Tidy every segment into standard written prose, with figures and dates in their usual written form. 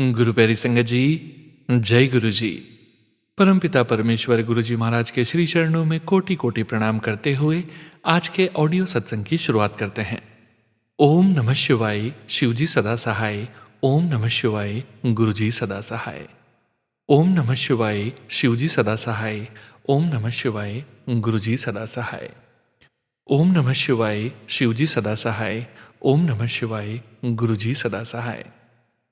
गुरु प्यारी संगत जी, जय गुरु जी। परमपिता परमेश्वर गुरु जी महाराज के श्री चरणों में कोटि कोटि प्रणाम करते हुए आज के ऑडियो सत्संग की शुरुआत करते हैं। ओम नमः शिवाय, शिव जी सदा सहाय। ओम नमः शिवाय, गुरु जी सदा सहाय। ओम नमः शिवाय, शिव जी सदा सहाय। ओम नमः शिवाय, गुरु जी सदा सहाय। ओम नमः शिवाय, शिव जी सदा सहाय। ओम नमः शिवाय, गुरु जी सदा सहाय।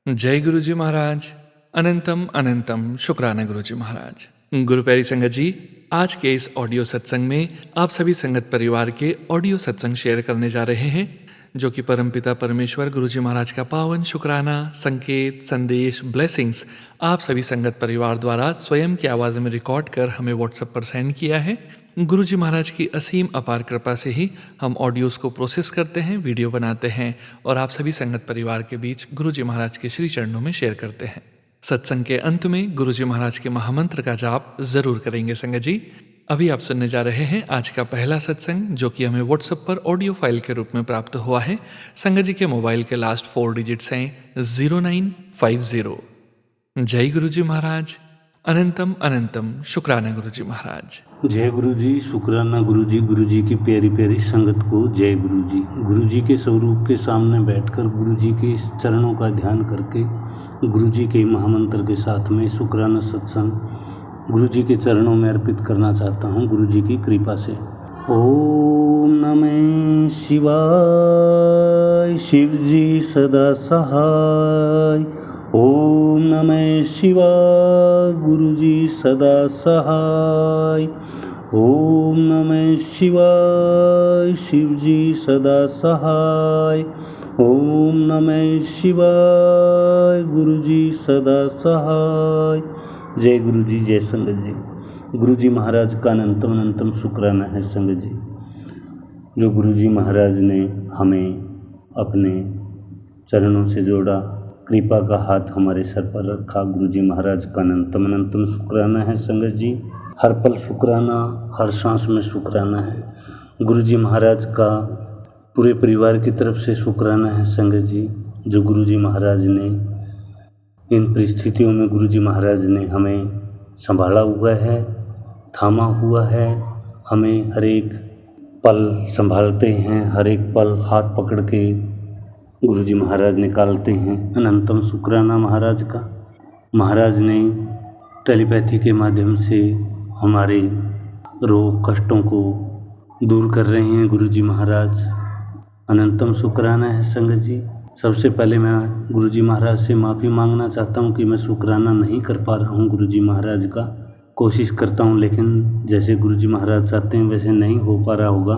जय गुरु जी महाराज। अनंतम अनंतम शुक्राना गुरु जी महाराज। गुरु प्यारी संगत जी, आज के इस ऑडियो सत्संग में आप सभी संगत परिवार के ऑडियो सत्संग शेयर करने जा रहे हैं, जो कि परमपिता परमेश्वर गुरु जी महाराज का पावन शुक्राना, संकेत, संदेश, ब्लेसिंग्स आप सभी संगत परिवार द्वारा स्वयं की आवाज़ में रिकॉर्ड कर हमें व्हाट्सएप पर सेंड किया है। गुरु जी महाराज की असीम अपार कृपा से ही हम ऑडियोज़ को प्रोसेस करते हैं, वीडियो बनाते हैं और आप सभी संगत परिवार के बीच गुरु जी महाराज के श्री चरणों में शेयर करते हैं। सत्संग के अंत में गुरु जी महाराज के महामंत्र का जाप जरूर करेंगे संगत जी। अभी आप सुनने जा रहे हैं आज का पहला सत्संग, जो कि हमें व्हाट्सएप पर ऑडियो फाइल के रूप में प्राप्त हुआ है। संगत जी के मोबाइल के लास्ट 4 डिजिट्स हैं 0950। जय गुरु जी महाराज। अनंतम अनंतम शुक्राना गुरु जी महाराज। जय गुरु जी, शुक्राना गुरु जी की प्यारी प्यारी संगत को जय गुरु जी के स्वरूप के सामने बैठकर गुरु जी के चरणों का ध्यान करके गुरु जी के महामंत्र के साथ में शुक्राना सत्संग गुरु जी के चरणों में अर्पित करना चाहता हूँ गुरु जी की कृपा से। ओम नमः शिवाय, शिव जी सदा सहाय। ओम नमः शिवाय, गुरु जी सदा सहाय। ओम नमः शिवाय, शिव जी सदा सहाय। ओम नमः शिवाय, गुरु जी सदा सहाय। जय गुरु जी, जय संगत जी। गुरु जी महाराज का अनंतम अनंतम शुक्राना है संगत जी, जो गुरु जी महाराज ने हमें अपने चरणों से जोड़ा, कृपा का हाथ हमारे सर पर रखा। गुरु जी महाराज का अनंतम अनंतम शुक्राना है संगत जी। हर पल शुक्राना, हर सांस में शुक्राना है। गुरु जी महाराज का पूरे परिवार की तरफ से शुक्राना है संगत जी, जो गुरु जी महाराज ने इन परिस्थितियों में गुरु जी महाराज ने हमें संभाला हुआ है, थामा हुआ है, हमें हर एक पल संभालते हैं, हर एक पल हाथ पकड़ के गुरु जी महाराज निकालते हैं। अनंतम शुक्राना महाराज का। महाराज ने टेलीपैथी के माध्यम से हमारे रोग कष्टों को दूर कर रहे हैं गुरु जी महाराज। अनंतम शुक्राना है संगत जी। सबसे पहले मैं गुरु जी महाराज से माफ़ी मांगना चाहता हूँ कि मैं शुक्राना नहीं कर पा रहा हूँ गुरु जी महाराज का। कोशिश करता हूँ, लेकिन जैसे गुरु जी महाराज चाहते हैं वैसे नहीं हो पा रहा होगा।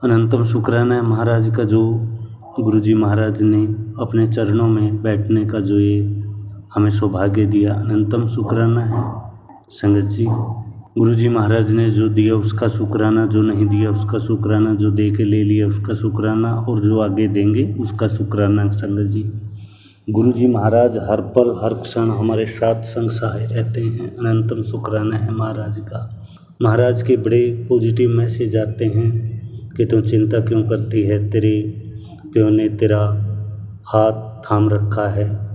अनंतम शुक्राना है महाराज का, जो गुरु जी महाराज ने अपने चरणों में बैठने का जो ये हमें सौभाग्य दिया। अनंतम शुक्राना है संगत जी। गुरु जी महाराज ने जो दिया उसका शुक्राना, जो नहीं दिया उसका शुक्राना, जो दे के ले लिया उसका शुक्राना, और जो आगे देंगे उसका शुक्राना संगत जी। गुरु जी महाराज हर पल हर क्षण हमारे साथ संग सहाय रहते हैं। अनंतम शुक्राना है महाराज का। महाराज के बड़े पॉजिटिव मैसेज आते हैं कि तुम चिंता क्यों करती है, तेरे प्यो ने तेरा हाथ थाम रखा है,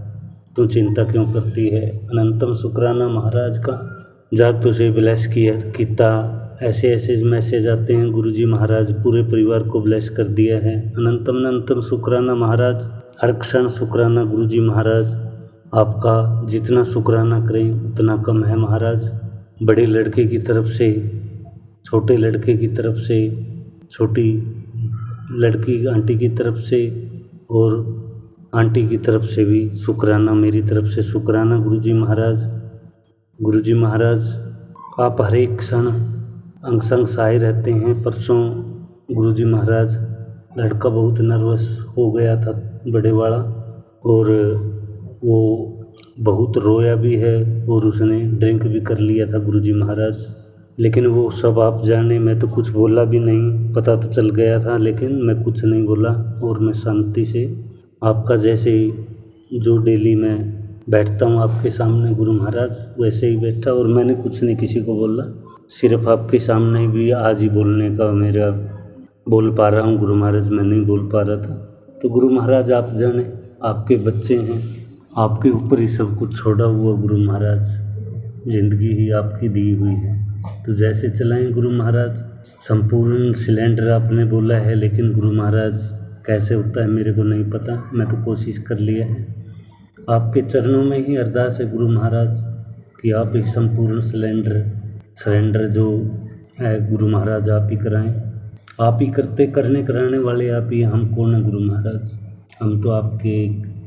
तू चिंता क्यों करती है। अनंतम शुक्राना महाराज का। जा तुझे ब्लेस किया ऐसे ऐसे मैसेज आते हैं। गुरु जी महाराज पूरे परिवार को ब्लेस कर दिया है। अनंतम अनंतम शुक्राना महाराज। हर क्षण शुक्राना गुरु जी महाराज। आपका जितना शुक्राना करें उतना कम है महाराज। बड़े लड़के की तरफ से, छोटे लड़के की तरफ से, छोटी लड़की आंटी की तरफ से और आंटी की तरफ से भी शुक्राना, मेरी तरफ से शुक्राना गुरु जी महाराज। गुरु जी महाराज आप हर एक क्षण अंग संग सहाय रहते हैं। परसों गुरु जी महाराज लड़का बहुत नर्वस हो गया था बड़े वाला, और वो बहुत रोया भी है और उसने ड्रिंक भी कर लिया था गुरु जी महाराज। लेकिन वो सब आप जाने, मैं तो कुछ बोला भी नहीं, पता तो चल गया था लेकिन मैं कुछ नहीं बोला और मैं शांति से आपका जैसे जो डेली मैं बैठता हूँ आपके सामने गुरु महाराज वैसे ही बैठा, और मैंने कुछ नहीं किसी को बोला। सिर्फ आपके सामने भी आज ही बोलने का मेरा बोल पा रहा हूँ गुरु महाराज, मैं नहीं बोल पा रहा था। तो गुरु महाराज आप जाने, आपके बच्चे हैं, आपके ऊपर ही सब कुछ छोड़ा हुआ गुरु महाराज, जिंदगी ही आपकी दी हुई है, तो जैसे चलाएं गुरु महाराज। संपूर्ण सिलेंडर आपने बोला है, लेकिन गुरु महाराज कैसे होता है मेरे को नहीं पता, मैं तो कोशिश कर लिया है। आपके चरणों में ही अरदास है गुरु महाराज कि आप ही संपूर्ण सरेंडर जो है गुरु महाराज आप ही कराएं। आप ही करते करने कराने वाले आप ही, हम कौन है गुरु महाराज, हम तो आपके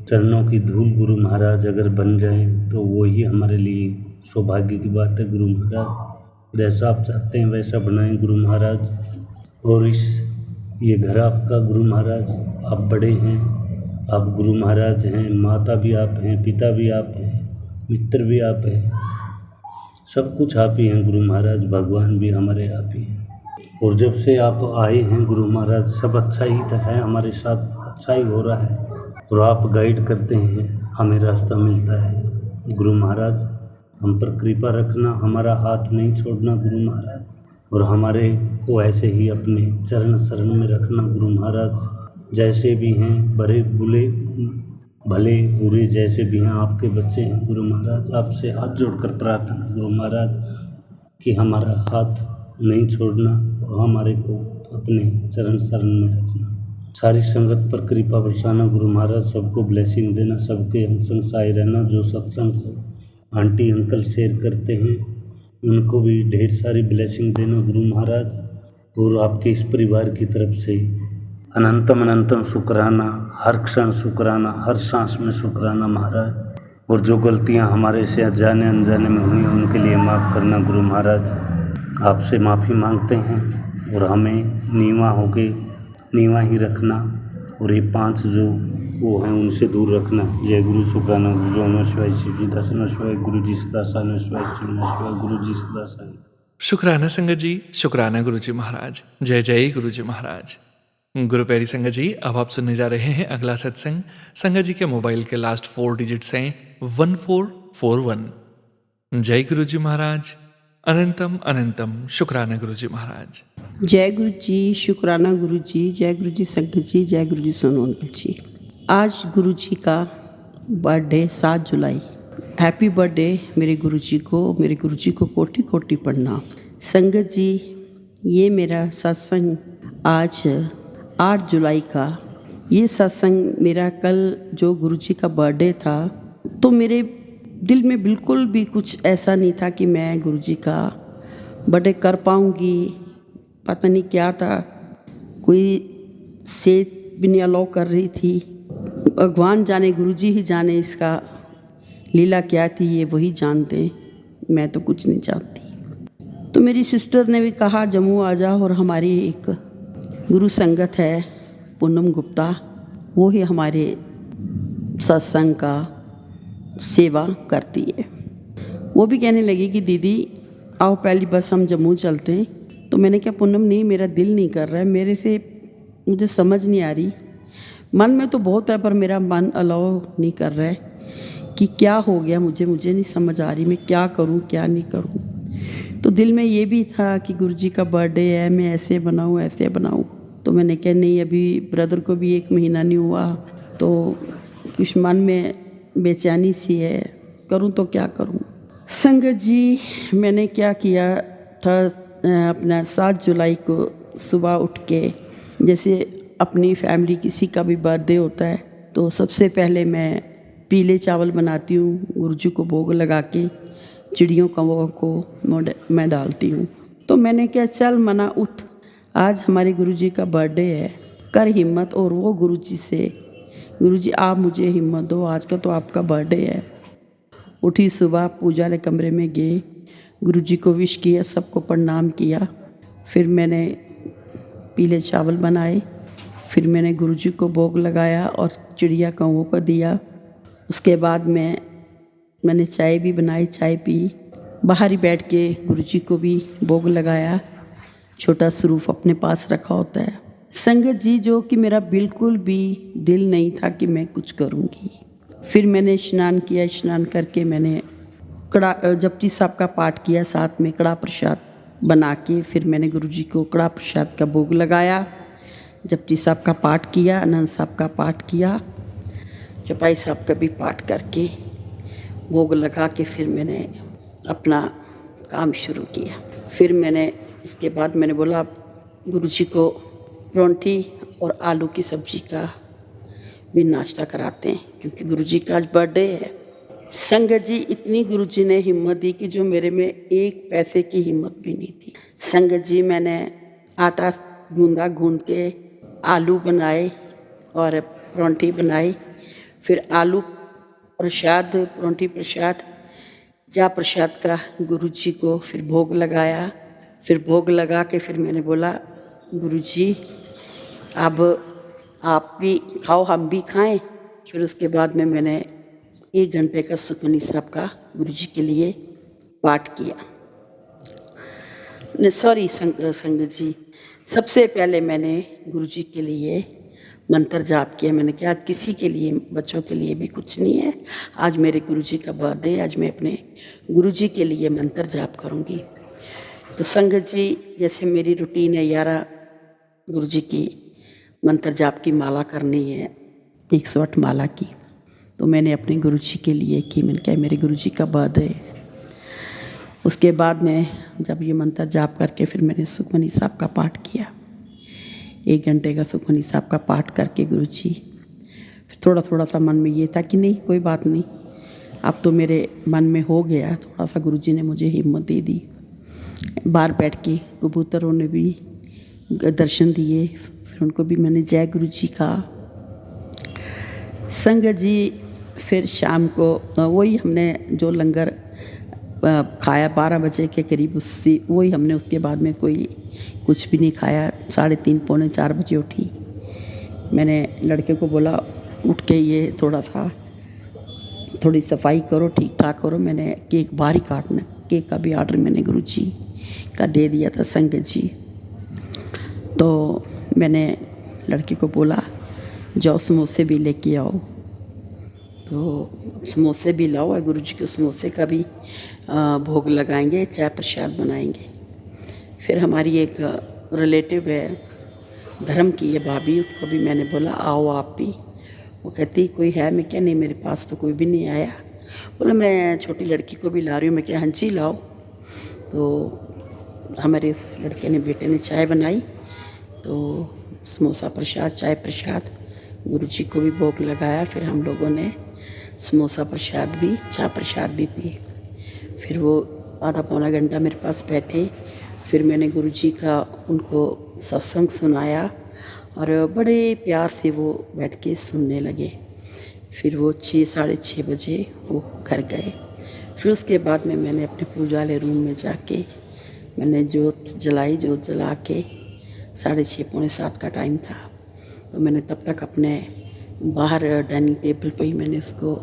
चरणों की धूल गुरु महाराज अगर बन जाएं तो वो ही हमारे लिए सौभाग्य की बात है गुरु महाराज। जैसा आप चाहते हैं वैसा बनाएं गुरु महाराज। और ये घर आपका गुरु महाराज, आप बड़े हैं, आप गुरु महाराज हैं, माता भी आप हैं, पिता भी आप हैं, मित्र भी आप हैं, सब कुछ आप ही हैं गुरु महाराज, भगवान भी हमारे आप ही हैं। और जब से आप आए हैं गुरु महाराज सब अच्छा ही है हमारे साथ, अच्छा ही हो रहा है। और आप गाइड करते हैं, हमें रास्ता मिलता है गुरु महाराज। हम पर कृपा रखना, हमारा हाथ नहीं छोड़ना गुरु महाराज, और हमारे को ऐसे ही अपने चरण शरण में रखना गुरु महाराज। जैसे भी हैं, भले बुरे जैसे भी हैं, आपके बच्चे हैं गुरु महाराज। आपसे हाथ जोड़कर प्रार्थना गुरु महाराज कि हमारा हाथ नहीं छोड़ना और हमारे को अपने चरण शरण में रखना। सारी संगत पर कृपा बरसाना गुरु महाराज, सबको ब्लेसिंग देना, सबके हम संग साए रहना। जो सत्संग को आंटी अंकल शेयर करते हैं उनको भी ढेर सारी ब्लेसिंग देना गुरु महाराज। और आपके इस परिवार की तरफ से अनंतम अनंतम शुक्राना, हर क्षण शुक्राना, हर सांस में शुक्राना महाराज। और जो गलतियां हमारे से अनजाने में हुई हैं उनके लिए माफ़ करना गुरु महाराज। आपसे माफ़ी मांगते हैं और हमें नीवा ही रखना, और ये 5 जो वो हैं उनसे दूर रखना। जय गुरु शुक्राना गुरु नमः शिवाय, शिव जी दास नमः शिवाय, गुरु जी सदा नमः शिवाय, शिव नमः शिवाय, गुरु जी सदा। शुक्राना संगत जी, शुक्राना गुरु जी महाराज। जय जय गुरु जी महाराज। गुरु प्यारी संगत जी, अब आप सुनने जा रहे हैं अगला सत्संग। संगत जी के मोबाइल के लास्ट 4 डिजिट्स हैं 1441। जय गुरु जी महाराज। अनंतम अनंतम शुक्राना गुरु जी महाराज। जय गुरु जी, शुक्राना गुरु जी, जय गुरु जी संगत जी, जय गुरु जी सोनू अंकल जी। आज गुरु जी का बर्थडे 7 जुलाई। हैप्पी बर्थडे मेरे गुरु जी को कोटि कोटि प्रणाम। संगत जी, ये मेरा सत्संग आज 8 जुलाई का, ये सत्संग मेरा कल जो गुरु जी का बर्थडे था, तो मेरे दिल में बिल्कुल भी कुछ ऐसा नहीं था कि मैं गुरु जी का बर्थडे कर पाऊँगी। पता नहीं क्या था, कोई सेहत भी नहीं अलाउ कर रही थी। भगवान जाने, गुरु जी ही जाने इसका लीला क्या थी, ये वही जानते, मैं तो कुछ नहीं जानती। तो मेरी सिस्टर ने भी कहा जम्मू आ जा, और हमारी एक गुरु संगत है पूनम गुप्ता, वो ही हमारे सत्संग का सेवा करती है। वो भी कहने लगी कि दीदी आओ पहली बस हम जम्मू चलते हैं। तो मैंने कहा पूनम नहीं, मेरा दिल नहीं कर रहा है, मेरे से मुझे समझ नहीं आ रही। मन में तो बहुत है पर मेरा मन अलाउ नहीं कर रहा है कि क्या हो गया, मुझे नहीं समझ आ रही मैं क्या करूं क्या नहीं करूं। तो दिल में ये भी था कि गुरु जी का बर्थडे है, मैं ऐसे बनाऊं। तो मैंने कहा नहीं, अभी ब्रदर को भी 1 महीना नहीं हुआ, तो कुछ मन में बेचैनी सी है, करूं तो क्या करूं। संगत जी, मैंने क्या किया था, अपना 7 जुलाई को सुबह उठ के, जैसे अपनी फैमिली किसी का भी बर्थडे होता है तो सबसे पहले मैं पीले चावल बनाती हूँ, गुरु जी को भोग लगा के चिड़ियों कौवों को मैं डालती हूँ। तो मैंने क्या, चल मना उठ, आज हमारे गुरु जी का बर्थडे है, कर हिम्मत। और वो गुरु जी से, गुरु जी आप मुझे हिम्मत दो, आज का तो आपका बर्थडे है। उठी सुबह, पूजा वाले कमरे में गए, गुरु जी को विश किया, सबको प्रणाम किया। फिर मैंने पीले चावल बनाए, फिर मैंने गुरु जी को भोग लगाया और चिड़िया कौवों को दिया। उसके बाद मैंने चाय भी बनाई, चाय पी, बाहर ही बैठ के गुरु जी को भी भोग लगाया। छोटा स्वरूप अपने पास रखा होता है। संगत जी, जो कि मेरा बिल्कुल भी दिल नहीं था कि मैं कुछ करूँगी। फिर मैंने स्नान किया, स्नान करके मैंने जपजी साहब का पाठ किया, साथ में कड़ा प्रसाद बना के फिर मैंने गुरु जी को कड़ा प्रसाद का भोग लगाया। जपजी साहब का पाठ किया, आनंद साहब का पाठ किया, चौपाई साहब का भी पाठ करके भोग लगा के फिर मैंने अपना काम शुरू किया। फिर मैंने उसके बाद मैंने बोला गुरुजी को परोंठी और आलू की सब्जी का भी नाश्ता कराते हैं, क्योंकि गुरुजी का आज बर्थडे है। संगत जी, इतनी गुरुजी ने हिम्मत दी कि जो मेरे में एक पैसे की हिम्मत भी नहीं थी। संगत जी, मैंने आटा गूंद के आलू बनाए और परोंठी बनाई। फिर आलू प्रसाद, परोंठी प्रसाद, जा प्रसाद का गुरुजी को फिर भोग लगाया। फिर भोग लगा के फिर मैंने बोला गुरुजी अब आप भी खाओ, हम भी खाएं। फिर उसके बाद में मैंने 1 घंटे का सुखमनी साहब का गुरुजी के लिए पाठ किया। संगत जी, सबसे पहले मैंने गुरुजी के लिए मंत्र जाप किया। मैंने कहा आज किसी के लिए, बच्चों के लिए भी कुछ नहीं है, आज मेरे गुरुजी का बर्थडे है, आज मैं अपने गुरुजी के लिए मंत्र जाप करूंगी। तो संगत जी, जैसे मेरी रूटीन है 11 गुरुजी की मंत्र जाप की माला करनी है, 108 माला की, तो मैंने अपने गुरुजी के लिए की। मैंने कहा मेरे गुरुजी का बर्थडे है। उसके बाद में जब ये मंत्र जाप करके फिर मैंने सुखमनी साहब का पाठ किया। 1 घंटे का सुखमनी साहब का पाठ करके गुरुजी, फिर थोड़ा सा मन में ये था कि नहीं कोई बात नहीं, अब तो मेरे मन में हो गया। थोड़ा सा गुरुजी ने मुझे हिम्मत दे दी। बाहर बैठ के कबूतरों ने भी दर्शन दिए, फिर उनको भी मैंने जय गुरुजी कहा। संगत जी, फिर शाम को वही हमने जो लंगर खाया 12 बजे के करीब, उससे वही हमने उसके बाद में कोई कुछ भी नहीं खाया। 3:30 पौने 4 बजे उठी। मैंने लड़के को बोला उठ के ये थोड़ी सफाई करो, ठीक ठाक करो। मैंने केक बाहर ही काटना, केक का भी ऑर्डर मैंने गुरुजी का दे दिया था संगत जी। तो मैंने लड़के को बोला जाओ समोसे भी लेके आओ, तो समोसे भी लाओ और गुरुजी को समोसे का भी भोग लगाएंगे, चाय प्रसाद बनाएंगे। फिर हमारी एक रिलेटिव है, धर्म की है भाभी, उसको भी मैंने बोला आओ आप भी। वो कहती कोई है? मैं क्या नहीं, मेरे पास तो कोई भी नहीं आया। बोला मैं छोटी लड़की को भी ला रही हूँ। मैं क्या हाँ जी लाओ। तो हमारे लड़के ने, बेटे ने चाय बनाई, तो समोसा प्रसाद, चाय प्रसाद गुरुजी को भी भोग लगाया। फिर हम लोगों ने समोसा प्रसाद भी, चाय प्रसाद भी पी। फिर वो आधा पौना घंटा मेरे पास बैठे। फिर मैंने गुरुजी का उनको सत्संग सुनाया और बड़े प्यार से वो बैठ के सुनने लगे। फिर वो 6 साढ़े 6 बजे वो घर गए। फिर उसके बाद में मैंने अपने पूजा वाले रूम में जाके मैंने जोत जलाई। जोत जला के 6:30 पौने 7 का टाइम था, तो मैंने तब तक अपने बाहर डाइनिंग टेबल पे ही मैंने उसको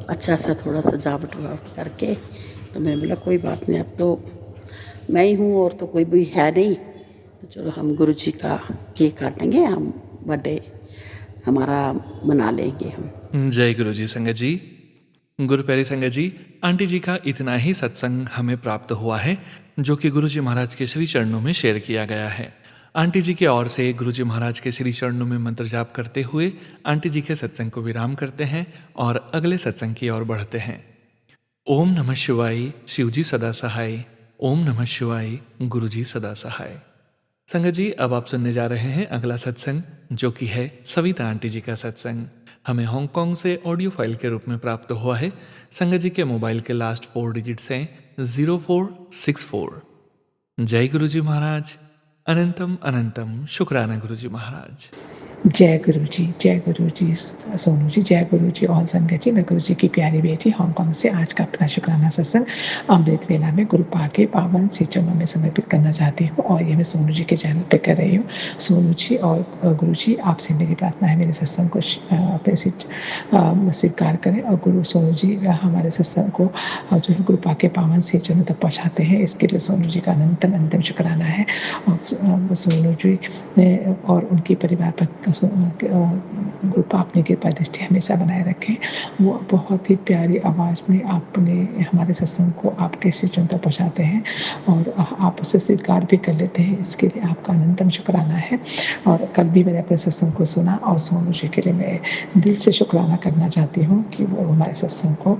अच्छा सा थोड़ा सजावट वजावट करके, तो मैंने बोला कोई बात नहीं, अब तो मैं ही हूँ और तो कोई भी है नहीं, तो चलो हम गुरुजी का केक काटेंगे, हम बर्थडे हमारा मना लेंगे हम। जय गुरु जी। संगत जी, गुरु प्यारी संगत जी, आंटी जी का इतना ही सत्संग हमें प्राप्त हुआ है जो कि गुरु जी महाराज के श्री चरणों में शेयर किया गया है। आंटी जी की ओर से गुरु जी महाराज के श्री चरणों में मंत्र जाप करते हुए आंटी जी के सत्संग को विराम करते हैं और अगले सत्संग की ओर बढ़ते हैं। ओम नमः शिवाय, शिव जी सदा सहाय। ओम नमः शिवाय, गुरु जी सदा सहाय। संगत जी, अब आप सुनने जा रहे हैं अगला सत्संग, जो कि है सविता आंटी जी का सत्संग। हमें हांगकांग से ऑडियो फाइल के रूप में प्राप्त हुआ है। संगत जी के मोबाइल के लास्ट 4 डिजिट्स हैं 0464। जय गुरु जी महाराज। अनंतम अनंतम शुक्राना गुरु जी महाराज। जय गुरु जी सोनू जी, जय गुरु जी और संगत जी। मैं गुरु जी की प्यारी बेटी हांगकांग से आज का अपना शुक्राना सत्संग अमृत वेला में गुरु पाक के पावन से चरणों में समर्पित करना चाहती हूँ, और ये मैं सोनू जी के चैनल पे कर रही हूँ। सोनू जी और गुरु जी, आपसे मेरी प्रार्थना है मेरे सत्संग को स्वीकार करें, और गुरु सोनू जी हमारे सत्संग को जो है गुरु पाक के पावन से चरणों तक पहुँचाते हैं, इसके लिए सोनू जी का अनंतम शुक्राना है। और सोनू जी और उनके परिवार पर गुरुपा अपनी कृपा दृष्टि हमेशा बनाए रखें। वो बहुत ही प्यारी आवाज़ में अपने हमारे सत्संग को आपके स्टेशन तक पहुँचाते हैं और आप उसे स्वीकार भी कर लेते हैं, इसके लिए आपका अनंतम शुक्राना है। और कल भी मैंने अपने सत्संग को सुना और सोनू जी के लिए मैं दिल से शुक्राना करना चाहती हूँ कि वो हमारे सत्संग को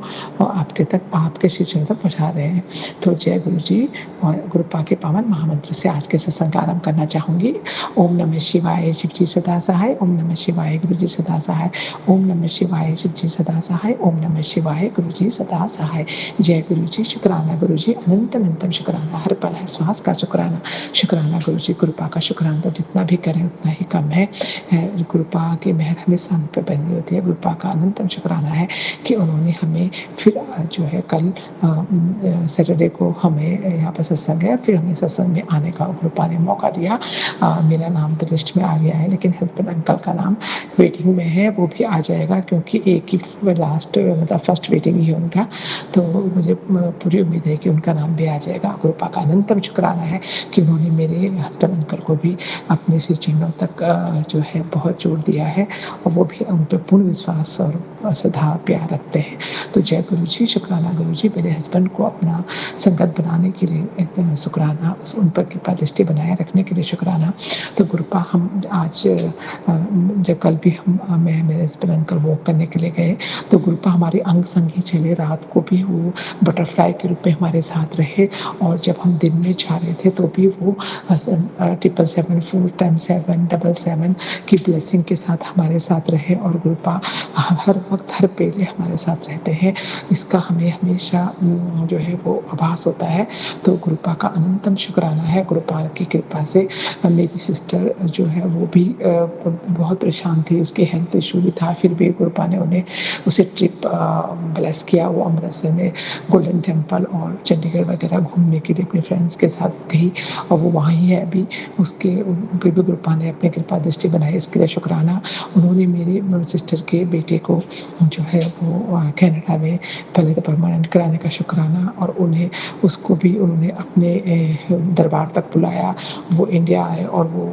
आपके स्टेशन तक पहुँचा रहे हैं। तो जय गुरु जी और गुरुपा के पावन महामंत्र से आज के सत्संग का आरंभ करना चाहूँगी। ओम नमः शिवाय, शिव जी सदा सहाय। ओम नमः शिवाय, गुरु जी सदा सहाय। ओम नमः शिवाय, शिव जी सदा सहाय। ओम नमः शिवाय, गुरु जी सदा सहाय। जय गुरु जी, शुक्राना गुरु जी, अनंत अनंतम शुक्राना, हर पल हर श्वास का शुक्राना। शुक्राना गुरु जी, गुरुपा का शुक्राना तो जितना भी करें उतना ही कम है। गुरुपा की मेहर हमेशा हम पे बनी होती है। गुरुपा का अनंतम शुक्राना है कि उन्होंने हमें फिर जो है कल सैटरडे को हमें यहाँ पर सत्संग है, फिर हमें सत्संग में आने का गुरुपा ने मौका दिया। मेरा नाम तो लिस्ट में आ गया है, लेकिन हस्बैंड अंकल का नाम वेटिंग में है, वो भी आ जाएगा क्योंकि एक ही लास्ट मतलब फर्स्ट वेटिंग ही है उनका। तो मुझे पूरी उम्मीद है कि उनका नाम भी आ जाएगा। गुरुपा का अनंतम शुक्राना है कि उन्होंने मेरे हस्बैंड अंकल को भी अपने श्री चरणों तक जो है बहुत जोड़ दिया है और वो भी उन पर पूर्ण विश्वास और श्रद्धा प्यार रखते हैं। तो जय गुरु जी, शुक्राना गुरु जी, मेरे हस्बैंड को अपना संगत बनाने के लिए शुक्राना, उन पर कृपा दृष्टि बनाए रखने के लिए शुक्राना। तो गुरुपा हम आज जब कल भी मैं मेरे हस्बैंड अंकल वॉक करने के लिए गए तो गुरुपा हमारे अंग संग ही चले। रात को भी वो बटरफ्लाई के रूप में हमारे साथ रहे और जब हम दिन में जा रहे थे तो भी वो 777 4 times 7 777 की ब्लेसिंग के साथ हमारे साथ रहे और गुरुपा हर वक्त हर पहले हमारे साथ रहते हैं। इसका हमें हमेशा जो है वो आभास होता है। तो गुरुपा का अनंतम शुक्राना है। गुरुपा की कृपा से मेरी सिस्टर जो है वो भी बहुत परेशान थी, उसके हेल्थ इशू भी था, फिर भी गुरुपा ने उसे ट्रिप ब्लेस किया। वो अमृतसर में गोल्डन टेम्पल और चंडीगढ़ वगैरह घूमने के लिए अपने फ्रेंड्स के साथ गई और वो वहाँ ही है अभी। उसके फिर भी गुरुपा ने अपनी कृपा दृष्टि बनाई, इसके लिए शुक्राना। उन्होंने मेरी सिस्टर के बेटे को जो है वो कनाडा में पहले तो परमानेंट कराने का शुक्राना और उसको भी उन्होंने अपने दरबार तक बुलाया। वो इंडिया आए और वो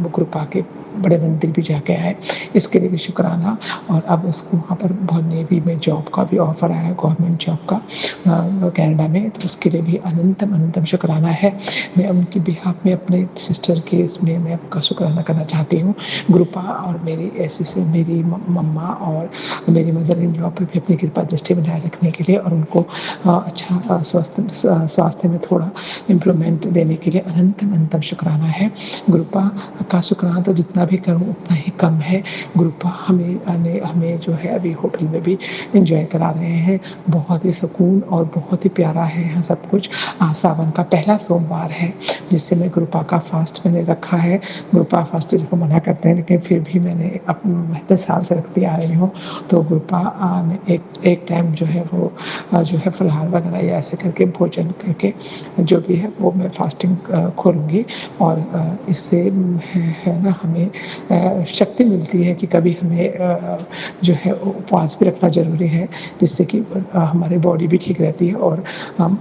गुरुपा के बड़े मंदिर भी जाके आए, इसके लिए भी शुक्राना। और अब उसको वहाँ पर बहुत नेवी में जॉब का भी ऑफर आया, गवर्नमेंट जॉब का कनाडा में, तो उसके लिए भी अनंतम अनंतम शुक्राना है। मैं उनकी बिहाफ में अपने सिस्टर के इसमें मैं आपका शुक्राना करना चाहती हूँ। गुरुपा और मेरी ऐसे से मेरी मम्मा और मेरी मदर इन लॉ पर भी अपनी कृपा दृष्टि बनाए रखने के लिए और उनको अच्छा स्वास्थ्य में थोड़ा इम्प्रूवमेंट देने के लिए अनंतम अनंतम शुक्राना है। गुरुपा का शुक्राना तो जितना भी करूँ उतना ही कम है। गुरुपा हमें जो है अभी होटल में भी एंजॉय करा रहे हैं। बहुत ही सुकून और बहुत ही प्यारा है यहाँ सब कुछ। आज सावन का पहला सोमवार है जिससे मैं गुरुपा का फास्ट मैंने रखा है। गुरुपा फास्ट को मना करते हैं लेकिन फिर भी मैंने इतने साल से रखती आ रही हूँ। तो गुरुपा में एक टाइम जो है वो जो है फलाहार वगैरह या ऐसे करके भोजन करके जो भी है वो मैं फास्टिंग खोलूँगी और इससे है ना हमें शक्ति मिलती है कि कभी हमें जो है उपवास भी रखना ज़रूरी है, जिससे कि हमारी बॉडी भी ठीक रहती है और हम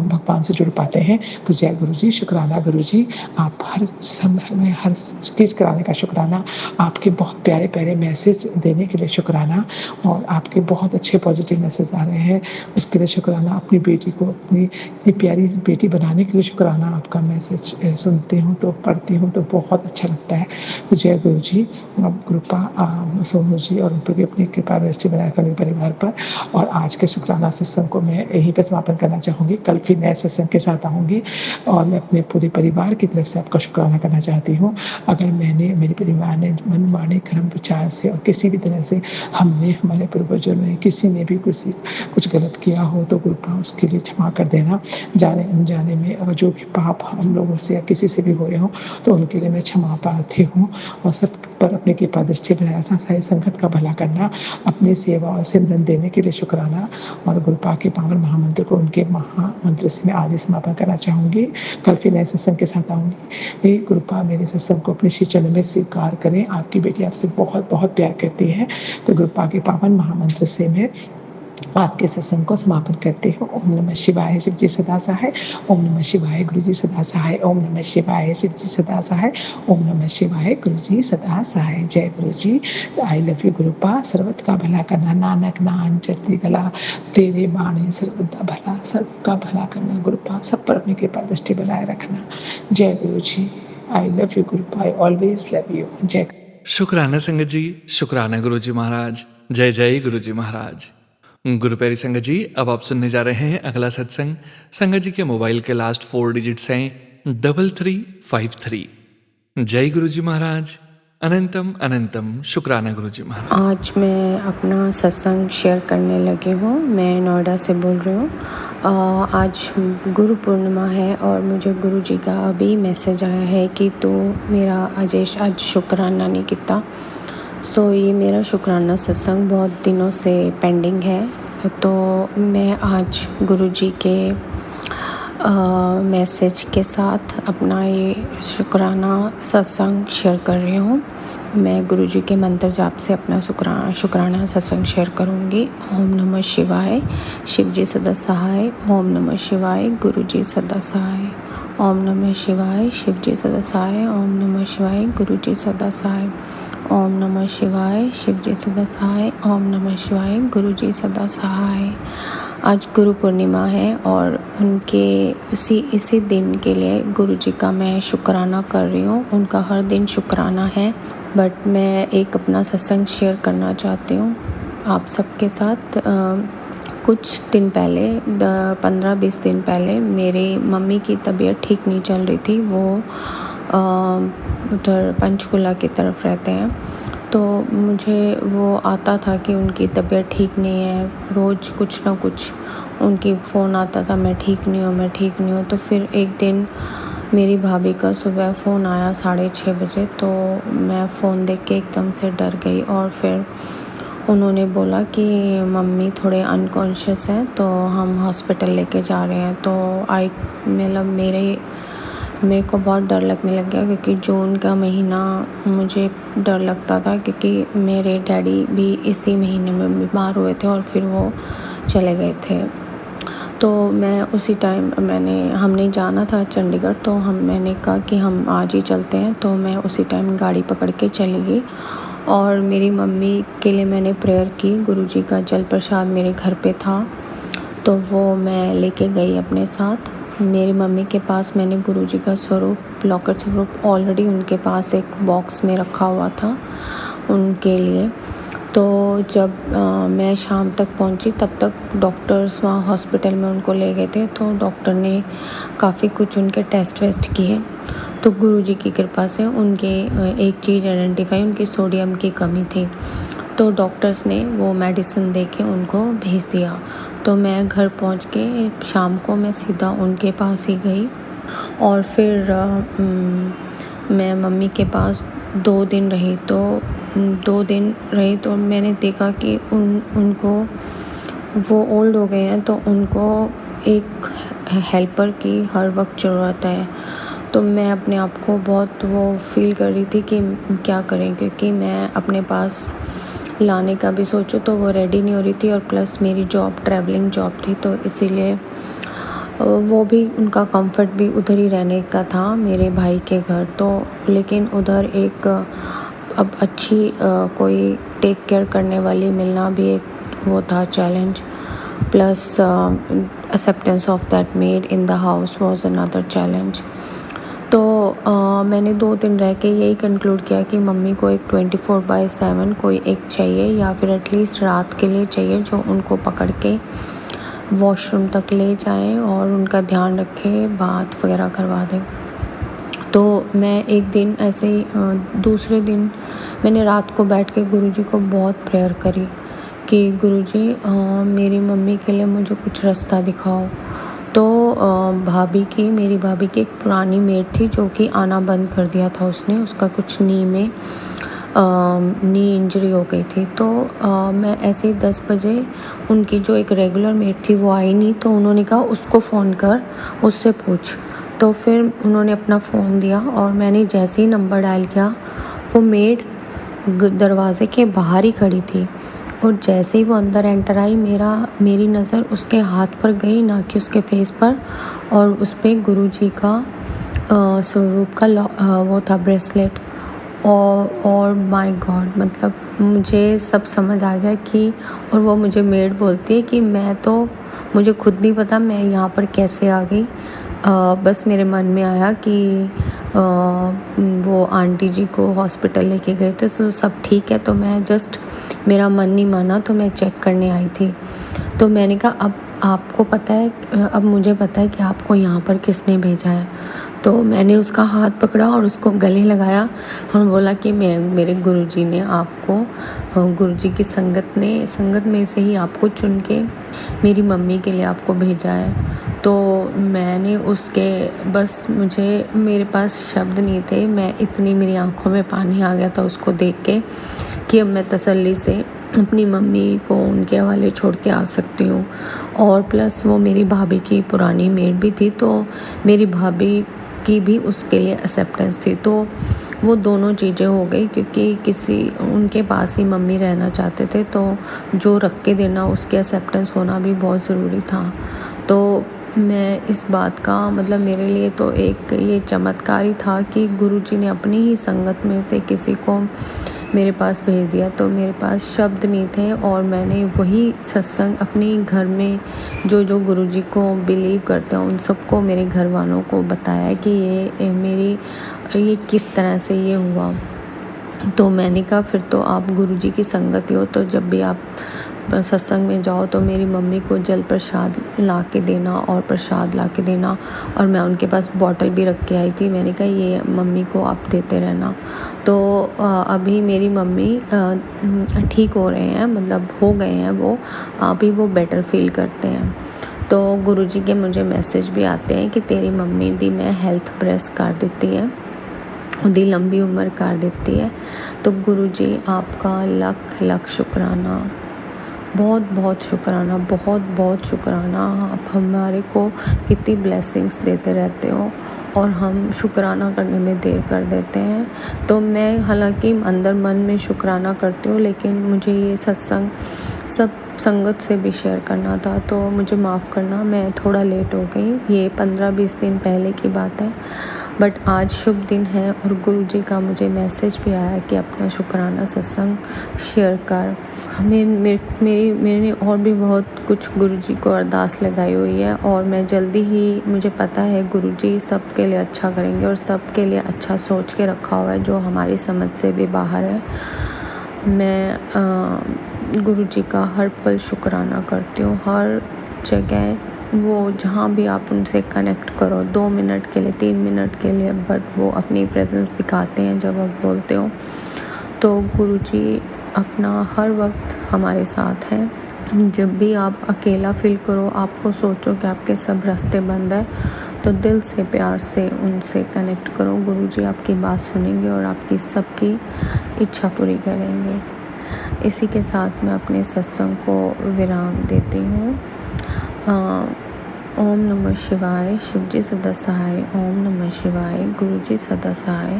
भगवान से जुड़ पाते हैं। तो जय गुरु जी, शुक्राना गुरु जी, आप हर समय में हर चीज़ कराने का शुक्राना, आपके बहुत प्यारे प्यारे मैसेज देने के लिए शुक्राना और आपके बहुत अच्छे पॉजिटिव मैसेज आ रहे हैं उसके लिए शुक्राना। अपनी बेटी को अपनी इतनी प्यारी बेटी बनाने के लिए शुक्राना। आपका मैसेज सुनती हूँ तो पढ़ती हूँ तो बहुत अच्छा लगता है। तो जय गुरु जी, गुरुपा सोनू जी और उन पर भी अपनी कृपा दृष्टि बनाए रखा मेरे परिवार पर। और आज के शुक्राना सत्संग को मैं यहीं पर समापन करना चाहूँगी। कल फिर नए सत्संग के साथ आऊँगी और मैं अपने पूरे परिवार की तरफ से आपका शुक्राना करना चाहती हूँ। अगर मेरे परिवार ने मन वाणी कर्म विचार से और किसी भी तरह से हमने हमारे पूर्वजों ने किसी ने भी कुछ गलत किया हो तो गुरुपा उसके लिए क्षमा कर देना। जाने अनजाने में अगर जो भी पाप हम लोगों से या किसी से भी हो रहे हो तो उनके लिए मैं क्षमा प्रार्थी हूँ। और सब पर अपने कृपा दृष्टि बनाए रखना, सारी संगत का भला करना, अपनी सेवा और सिमरन देने के लिए शुक्राना। और गुरुपा के पावन महामंत्र को उनके महामंत्र से मैं आज ही समापन करना चाहूँगी। कल फिर नए सत्संग के साथ आऊँगी। ये गुरुपा मेरे सत्संग को अपने श्री चरण में स्वीकार करें। आपकी बेटी आपसे बहुत बहुत प्यार करती है। तो गुरुपा के पावन महामंत्र से मैं आज के सत्संग को समापन करते हो। ओम नमः शिवाय, शिव जी सदा सहाय। ओम नमः शिवाय, गुरु जी सदा सहाय। ओम नमः शिवाय, शिव जी सदा सहाय। ओम नमः शिवाय, गुरु जी सदा सहाय। जय Guru ji. I love you गुरुपा। सर्वत का भला करना, नानक नाम चढ़ती गला, तेरे बाणी सर्वदा भला, सर्व का भला करना गुरुपा, सब पर अपनी कृपा दृष्टि बनाए रखना। जय Guru ji. I love you Gurupa, I always love you. जय शुक्राना संगत जी, शुक्राना गुरु जी महाराज। जय जय गुरु जी महाराज। गुरु प्यारी संगत जी, अब आप सुनने जा रहे हैं अगला सत्संग। संगत जी के मोबाइल के लास्ट 4 डिजिट्स हैं 3353। जय गुरु जी महाराज। अनंतम अनंतम शुक्राना गुरु जी महाराज। आज मैं अपना सत्संग शेयर करने लगी हूँ। मैं नोएडा से बोल रही हूँ। आज गुरु पूर्णिमा है और मुझे गुरु जी का अभी मैसेज आया है कि तो मेरा अजेश आज शुक्राना नहीं किया। सो ये मेरा शुक्राना सत्संग बहुत दिनों से पेंडिंग है, तो मैं आज गुरु जी के मैसेज के साथ अपना ये शुक्राना सत्संग शेयर कर रही हूँ। मैं गुरु जी के मंत्र जाप से अपना शुक्राना सत्संग शेयर करूँगी। ओम नमः शिवाय, शिव जी सदा सहाय। ओम नमः शिवाय, गुरु जी सदा सहाय। ओम नमः शिवाय, शिव जी सदा सहाय। ओम नमः शिवाय, गुरु जी सदा सहाय। ओम नमः शिवाय, शिव जी सदा सहाय। ओम नमः शिवाय, गुरु जी सदा सहाय। आज गुरु पूर्णिमा है और उनके इसी दिन के लिए गुरु जी का मैं शुक्राना कर रही हूँ। उनका हर दिन शुक्राना है, बट मैं एक अपना सत्संग शेयर करना चाहती हूँ आप सबके साथ। कुछ दिन पहले 15-20 दिन पहले मेरी मम्मी की तबीयत ठीक नहीं चल रही थी। वो उधर पंचकुला की तरफ रहते हैं, तो मुझे वो आता था कि उनकी तबीयत ठीक नहीं है। रोज़ कुछ ना कुछ उनकी फ़ोन आता था, मैं ठीक नहीं हूँ, मैं ठीक नहीं हूँ। तो फिर एक दिन मेरी भाभी का सुबह फ़ोन आया 6:30 बजे, तो मैं फ़ोन देख के एकदम से डर गई और फिर उन्होंने बोला कि मम्मी थोड़े अनकॉन्शियस हैं, तो हम हॉस्पिटल लेके जा रहे हैं। तो मेरे को बहुत डर लगने लग गया, क्योंकि जून का महीना मुझे डर लगता था, क्योंकि मेरे डैडी भी इसी महीने में बीमार हुए थे और फिर वो चले गए थे। तो मैं उसी टाइम हमने जाना था चंडीगढ़, तो मैंने कहा कि हम आज ही चलते हैं। तो मैं उसी टाइम गाड़ी पकड़ के चली गई और मेरी मम्मी के लिए मैंने प्रेयर की। गुरुजी का जल प्रसाद मेरे घर पे था, तो वो मैं लेके गई अपने साथ। मेरी मम्मी के पास मैंने गुरुजी का स्वरूप, लॉकेट स्वरूप ऑलरेडी उनके पास एक बॉक्स में रखा हुआ था उनके लिए। तो जब मैं शाम तक पहुंची, तब तक डॉक्टर्स वहाँ हॉस्पिटल में उनको ले गए थे। तो डॉक्टर ने काफ़ी कुछ उनके टेस्ट वेस्ट किए, तो गुरुजी की कृपा से उनके एक चीज़ आइडेंटिफाई, उनकी सोडियम की कमी थी। तो डॉक्टर्स ने वो मेडिसिन दे के उनको भेज दिया। तो मैं घर पहुंच के शाम को मैं सीधा उनके पास ही गई और फिर मैं मम्मी के पास 2 दिन रही। तो मैंने देखा कि उनको वो ओल्ड हो गए हैं, तो उनको एक हेल्पर की हर वक्त ज़रूरत है। तो मैं अपने आप को बहुत वो फील कर रही थी कि क्या करें, क्योंकि मैं अपने पास लाने का भी सोचूं तो वो रेडी नहीं हो रही थी, और प्लस मेरी जॉब ट्रैवलिंग जॉब थी, तो इसीलिए वो भी उनका कंफर्ट भी उधर ही रहने का था मेरे भाई के घर। तो लेकिन उधर एक अब अच्छी कोई टेक केयर करने वाली मिलना भी एक वो था challenge, plus acceptance of that made in the house was another challenge. तो मैंने 2 दिन रह के यही कंक्लूड किया कि मम्मी को एक 24/7 कोई एक चाहिए, या फिर एटलीस्ट रात के लिए चाहिए, जो उनको पकड़ के वॉशरूम तक ले जाएं और उनका ध्यान रखे, बात वगैरह करवा दें। तो मैं एक दिन ऐसे ही दूसरे दिन मैंने रात को बैठ के गुरुजी को बहुत प्रेयर करी कि गुरुजी मेरी मम्मी के लिए मुझे कुछ रास्ता दिखाओ। तो मेरी भाभी की एक पुरानी मेड थी जो कि आना बंद कर दिया था उसने, उसका कुछ नी इंजरी हो गई थी। तो मैं ऐसे ही 10 बजे, उनकी जो एक रेगुलर मेड थी वो आई नहीं, तो उन्होंने कहा उसको फ़ोन कर, उससे पूछ। तो फिर उन्होंने अपना फ़ोन दिया और मैंने जैसे ही नंबर डायल किया, वो मेड दरवाज़े के बाहर ही खड़ी थी और जैसे ही वो अंदर एंटर आई मेरी नज़र उसके हाथ पर गई, ना कि उसके फेस पर, और उस पे गुरुजी का स्वरूप का वो था ब्रेसलेट। और माय गॉड, मतलब मुझे सब समझ आ गया कि, और वो मुझे मेड बोलती है कि मुझे खुद नहीं पता मैं यहाँ पर कैसे आ गई। बस मेरे मन में आया कि वो आंटी जी को हॉस्पिटल लेके गए थे तो सब ठीक है, तो मैं मेरा मन नहीं माना तो मैं चेक करने आई थी। तो मैंने कहा अब आपको पता है, अब मुझे पता है कि आपको यहाँ पर किसने भेजा है। तो मैंने उसका हाथ पकड़ा और उसको गले लगाया और बोला कि मेरे गुरुजी ने आपको, गुरुजी की संगत में से ही आपको चुन के मेरी मम्मी के लिए आपको भेजा है। तो मैंने मेरे पास शब्द नहीं थे, मेरी आंखों में पानी आ गया था उसको देख के कि अब मैं तसल्ली से अपनी मम्मी को उनके हवाले छोड़ के आ सकती हूँ। और प्लस वो मेरी भाभी की पुरानी मेड भी थी, तो मेरी भाभी की भी उसके लिए एक्सेप्टेंस थी। तो वो दोनों चीज़ें हो गई, क्योंकि उनके पास ही मम्मी रहना चाहते थे, तो जो रख के देना उसके एक्सेप्टेंस होना भी बहुत ज़रूरी था। तो मैं इस बात का मतलब, मेरे लिए तो एक ये चमत्कार ही था कि गुरुजी ने अपनी ही संगत में से किसी को मेरे पास भेज दिया। तो मेरे पास शब्द नहीं थे और मैंने वही सत्संग अपने घर में जो गुरुजी को बिलीव करते हैं उन सबको, मेरे घर वालों को बताया कि ये किस तरह से ये हुआ। तो मैंने कहा फिर तो आप गुरुजी की संगत ही हो, तो जब भी आप सत्संग में जाओ तो मेरी मम्मी को जल प्रसाद ला के देना और प्रसाद ला के देना। और मैं उनके पास बॉटल भी रख के आई थी, मैंने कहा ये मम्मी को आप देते रहना। तो अभी मेरी मम्मी ठीक हो रहे हैं, मतलब हो गए हैं वो, अभी वो बेटर फील करते हैं। तो गुरुजी के मुझे मैसेज भी आते हैं कि तेरी मम्मी दी मैं हेल्थ ब्रेस कर देती है, उदी लंबी उम्र कर देती है। तो गुरुजी आपका लख लख शुक्राना, बहुत बहुत शुक्राना, बहुत बहुत शुक्राना। आप हमारे को कितनी ब्लेसिंग्स देते रहते हो और हम शुक्राना करने में देर कर देते हैं। तो मैं हालांकि अंदर मन में शुक्राना करती हूँ, लेकिन मुझे ये सत्संग सब संगत से भी शेयर करना था, तो मुझे माफ़ करना, मैं थोड़ा लेट हो गई। ये 15-20 दिन पहले की बात है, बट आज शुभ दिन है और गुरुजी का मुझे मैसेज भी आया कि अपना शुक्राना सत्संग शेयर कर। मैंने और भी बहुत कुछ गुरुजी को अरदास लगाई हुई है और मैं जल्दी ही, मुझे पता है गुरुजी सबके लिए अच्छा करेंगे और सबके लिए अच्छा सोच के रखा हुआ है जो हमारी समझ से भी बाहर है। मैं गुरुजी का हर पल शुक्राना करती हूँ, हर जगह वो जहाँ भी आप उनसे कनेक्ट करो 2 मिनट के लिए, 3 मिनट के लिए, बट वो अपनी प्रेजेंस दिखाते हैं जब आप बोलते हो। तो गुरुजी अपना हर वक्त हमारे साथ हैं। जब भी आप अकेला फील करो, आपको सोचो कि आपके सब रास्ते बंद है, तो दिल से प्यार से उनसे कनेक्ट करो। गुरुजी आपकी बात सुनेंगे और आपकी सबकी इच्छा पूरी करेंगे। इसी के साथ मैं अपने सत्संग को विराम देती हूँ। ओम नमः शिवाय, शिवजी सदा सहाय। ओम नमः शिवाय, गुरुजी सदा सहाय।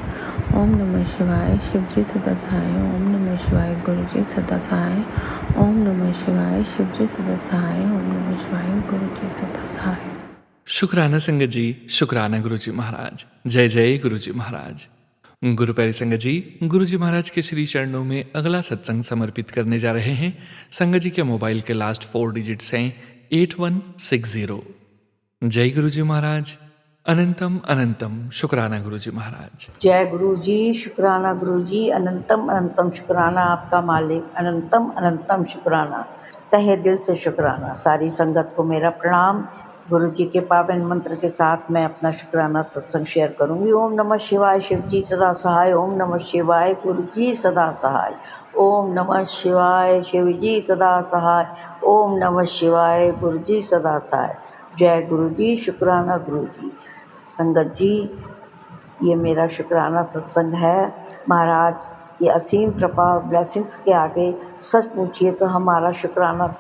ओम नमः शिवाय, शिवजी सदा सहाय। ओम नमः शिवाय, गुरुजी सदा सहाय। ओम नमः शिवाय, शिवजी सदा सहाय। ओम नमः शिवाय, गुरुजी सदा सहाय। शुक्राना संगत जी, शुक्राना गुरुजी महाराज। जय जय गुरुजी महाराज। गुरु प्यारी संगत जी, गुरुजी महाराज के श्री चरणों में अगला सत्संग समर्पित करने जा रहे हैं। संगत जी के मोबाइल के लास्ट 4 डिजिट्स हैं 8160। जय गुरुजी महाराज। अनंतम अनंतम शुक्राना गुरुजी महाराज। जय गुरु जी, शुक्राना गुरु जी, अनंतम अनंतम शुक्राना आपका मालिक, अनंतम अनंतम शुक्राना, तहे दिल से शुक्राना। सारी संगत को मेरा प्रणाम। गुरु जी के पावन मंत्र के साथ मैं अपना शुक्राना सत्संग शेयर करूंगी। ओम नमः शिवाय, शिव जी सदा सहाय। ओम नमः शिवाय, गुरु जी सदा सहाय। ओम नमः शिवाय, शिव जी सदा सहाय। ओम नमः शिवाय, गुरु जी सदा सहाय। जय गुरु जी, शुक्राना गुरु जी। संगत जी, ये मेरा शुक्राना सत्संग है। महाराज की असीम कृपा और ब्लेसिंग्स के आगे सच पूछिए तो हमारा शुक्राना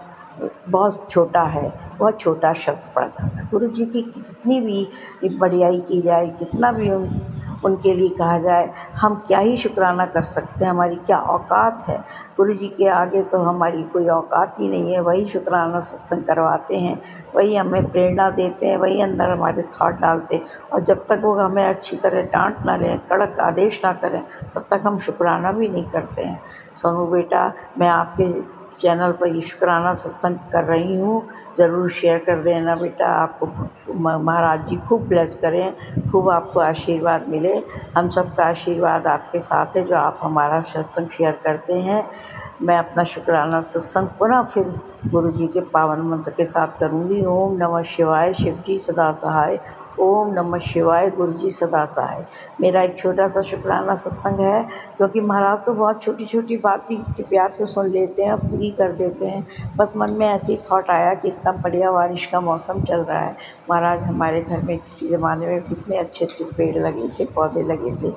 बहुत छोटा है, बहुत छोटा शब्द पड़ जाता है। गुरु जी की जितनी भी बढ़ियाई की जाए, कितना भी उनके लिए कहा जाए, हम क्या ही शुक्राना कर सकते हैं, हमारी क्या औकात है। गुरु जी के आगे तो हमारी कोई औकात ही नहीं है। वही शुक्राना सत्संग करवाते हैं, वही हमें प्रेरणा देते हैं, वही अंदर हमारे थॉट डालते हैं। और जब तक वो हमें अच्छी तरह डांट ना लें, कड़क आदेश ना करें, तब तक हम शुक्राना भी नहीं करते हैं। सोनू बेटा, मैं आपके चैनल पर ये शुक्राना सत्संग कर रही हूँ, ज़रूर शेयर कर देना बेटा। आपको महाराज जी खूब ब्लेस करें, खूब आपको आशीर्वाद मिले। हम सब का आशीर्वाद आपके साथ है जो आप हमारा सत्संग शेयर करते हैं। मैं अपना शुक्राना सत्संग पुनः फिर गुरु जी के पावन मंत्र के साथ करूँगी। ओम नमः शिवाय, शिव जी सदा सहाय। ओम नमः शिवाय, गुरु जी सदा सहाय। मेरा एक छोटा सा शुक्राना सत्संग है, क्योंकि महाराज तो बहुत छोटी छोटी बात भी इतने प्यार से सुन लेते हैं, पूरी कर देते हैं। बस मन में ऐसे ही थॉट आया कि इतना बढ़िया बारिश का मौसम चल रहा है, महाराज हमारे घर में किसी ज़माने में कितने अच्छे अच्छे पेड़ लगे थे, पौधे लगे थे।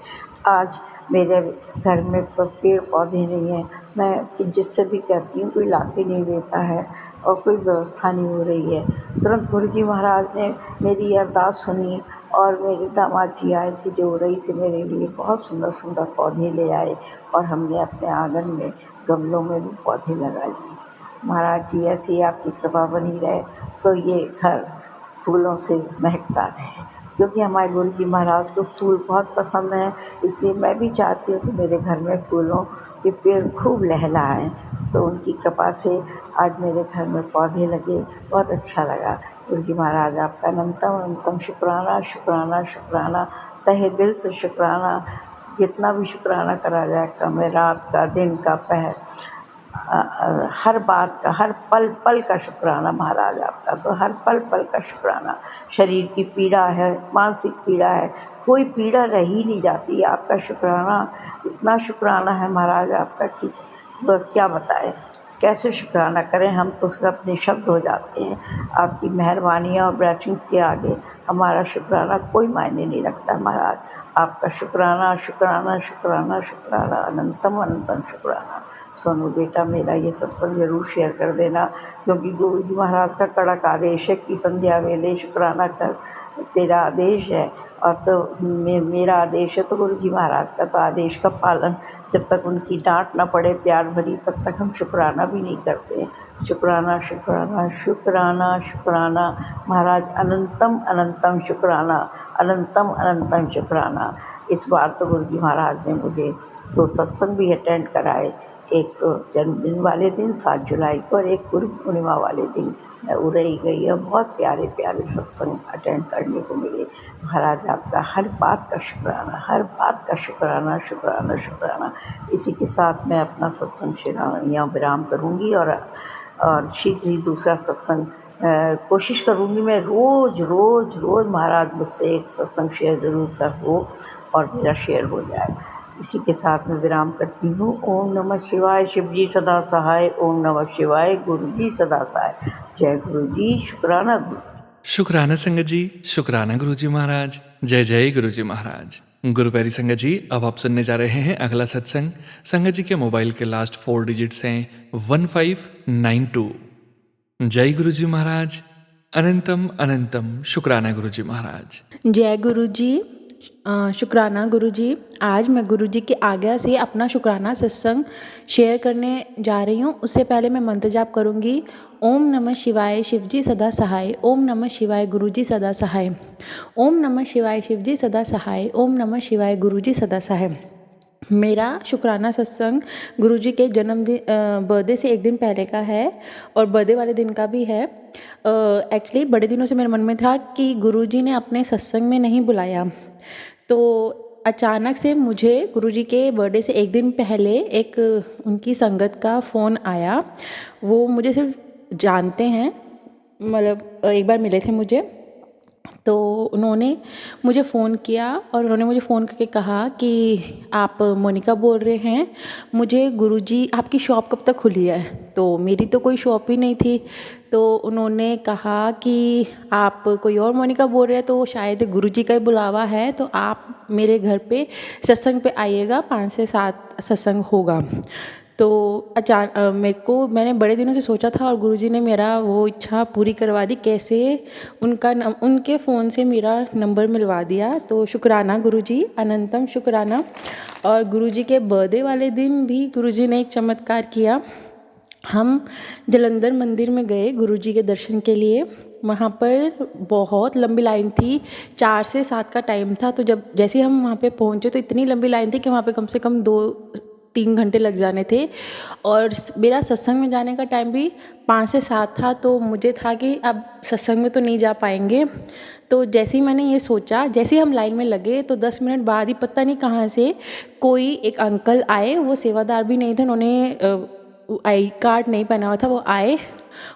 आज मेरे घर में पेड़ पौधे नहीं हैं। मैं जिससे भी कहती हूँ कोई ला के नहीं देता है और कोई व्यवस्था नहीं हो रही है। तुरंत गुरु जी महाराज ने मेरी अरदास सुनी और मेरे दामाद जी आए थे जो रही से मेरे लिए बहुत सुंदर सुंदर पौधे ले आए और हमने अपने आंगन में गमलों में भी पौधे लगा लिए। महाराज जी ऐसी ही आपकी कृपा बनी रहे तो ये घर फूलों से महकता रहे, क्योंकि हमारे गुरु जी महाराज को फूल बहुत पसंद हैं। इसलिए मैं भी चाहती हूँ कि मेरे घर में फूलों के पेड़ खूब लहलाएँ। तो उनकी कृपा से आज मेरे घर में पौधे लगे, बहुत अच्छा लगा। गुरु जी महाराज आपका अनंतम अनंतम शुक्राना, शुक्राना, शुक्राना, तहे दिल से शुक्राना। जितना भी शुक्राना करा जाए कम है। रात का, दिन का, पहर, हर बात का, हर पल पल का शुक्राना महाराज आपका। तो हर पल पल का शुक्राना। शरीर की पीड़ा है, मानसिक पीड़ा है, कोई पीड़ा रह ही नहीं जाती। आपका शुक्राना, इतना शुक्राना है महाराज आपका कि क्या बताएं, कैसे शुक्राना करें। हम तो सब निशब्द हो जाते हैं। आपकी मेहरबानी और ब्लेसिंग के आगे हमारा शुक्राना कोई मायने नहीं रखता महाराज। आपका शुक्राना, शुक्राना, शुक्राना, शुक्राना, अनंतम अनंतम शुक्राना। सोनू बेटा, मेरा ये सत्संग ज़रूर शेयर कर देना, क्योंकि गुरु जी महाराज का कड़क आदेश है कि संध्या वेले शुक्राना कर, तेरा आदेश है। और तो मेरा आदेश है, तो गुरु जी महाराज का तो आदेश का पालन जब तक उनकी डांट ना पड़े प्यार भरी, तब तक हम शुक्राना भी नहीं करते। शुक्राना, शुक्राना, शुक्राना, शुक्राना महाराज, अनंतम अनंतम शुक्राना, अनंतम अनंतम शुक्राना। इस बार तो गुरु जी महाराज ने मुझे 2 सत्संग भी अटेंड कराए। एक तो जन्मदिन वाले दिन 7 जुलाई को और एक गुरु पूर्णिमा वाले दिन मैं उड़ई गई और बहुत प्यारे प्यारे सत्संग अटेंड करने को मिले। महाराज आपका हर बात का शुक्राना, हर बात का शुक्राना, शुक्राना, शुक्राना। इसी के साथ मैं अपना सत्संग यहाँ विराम करूँगी और शीघ्र ही दूसरा सत्संग कोशिश करूँगी मैं रोज़ रोज़ रोज़ महाराज मुझसे एक सत्संग शेयर ज़रूर कर हो और मेरा शेयर हो जाए। इसी के साथ मैं विराम करती हूँ। ओम नमः शिवाय, शिव जी सदा सहाय। ओम नमः शिवाय, गुरु जी सदा सहाय। जय गुरु जी, शुक्राना गुरु। शुक्राना संगत जी, शुक्राना गुरु जी महाराज। जय जय गुरु जी महाराज। गुरु प्यारी संगत जी, अब आप सुनने जा रहे हैं अगला सत्संग। संगत जी के मोबाइल के लास्ट 4 डिजिट्स हैं 1592। जय गुरु जी महाराज। अनंतम अनंतम शुक्राना गुरु जी महाराज। जय गुरु जी, शुक्राना गुरु जी। आज मैं गुरु जी की आज्ञा से अपना शुक्राना सत्संग शेयर करने जा रही हूँ। उससे पहले मैं मंत्र जाप करूँगी। ओम नमः शिवाय, शिव जी सदा सहाय। ओम नमः शिवाय, गुरु जी सदा सहाय। ओम नमः शिवाय, शिव जी सदा सहाय। ओम नमः शिवाय, गुरु जी सदा सहाय। मेरा शुक्राना सत्संग गुरु जी के जन्मदिन बर्थडे से एक दिन पहले का है और बर्थडे वाले दिन का भी है। एक्चुअली बड़े दिनों से मेरे मन में था कि गुरु जी ने अपने सत्संग में नहीं बुलाया, तो अचानक से मुझे गुरु जी के बर्थडे से एक दिन पहले एक उनकी संगत का फ़ोन आया। वो मुझे सिर्फ जानते हैं, मतलब एक बार मिले थे मुझे, तो उन्होंने मुझे फ़ोन किया और उन्होंने मुझे फ़ोन करके कहा कि आप मोनिका बोल रहे हैं, मुझे गुरुजी आपकी शॉप कब तक खुली है। तो मेरी तो कोई शॉप ही नहीं थी। तो उन्होंने कहा कि आप कोई और मोनिका बोल रहे हैं, तो शायद गुरुजी का ही बुलावा है, तो आप मेरे घर पे सत्संग पे आइएगा, 5 से 7 सत्संग होगा। तो मैंने बड़े दिनों से सोचा था और गुरुजी ने मेरा वो इच्छा पूरी करवा दी। कैसे उनके फ़ोन से मेरा नंबर मिलवा दिया। तो शुक्राना गुरुजी, अनंतम शुक्राना। और गुरुजी के बर्थडे वाले दिन भी गुरुजी ने एक चमत्कार किया। हम जलंधर मंदिर में गए गुरुजी के दर्शन के लिए। वहाँ पर बहुत लंबी लाइन थी, 4 से 7 का टाइम था। तो जैसे ही हम वहाँ पे पहुँचे तो इतनी लंबी लाइन थी कि वहाँ पे कम से कम 2-3 घंटे लग जाने थे। और मेरा सत्संग में जाने का टाइम भी 5 से 7 था। तो मुझे था कि अब सत्संग में तो नहीं जा पाएंगे। तो जैसे ही मैंने ये सोचा, जैसे ही हम लाइन में लगे तो 10 मिनट बाद ही पता नहीं कहाँ से कोई एक अंकल आए। वो सेवादार भी नहीं थे, उन्होंने आई कार्ड नहीं पहना हुआ था। वो आए,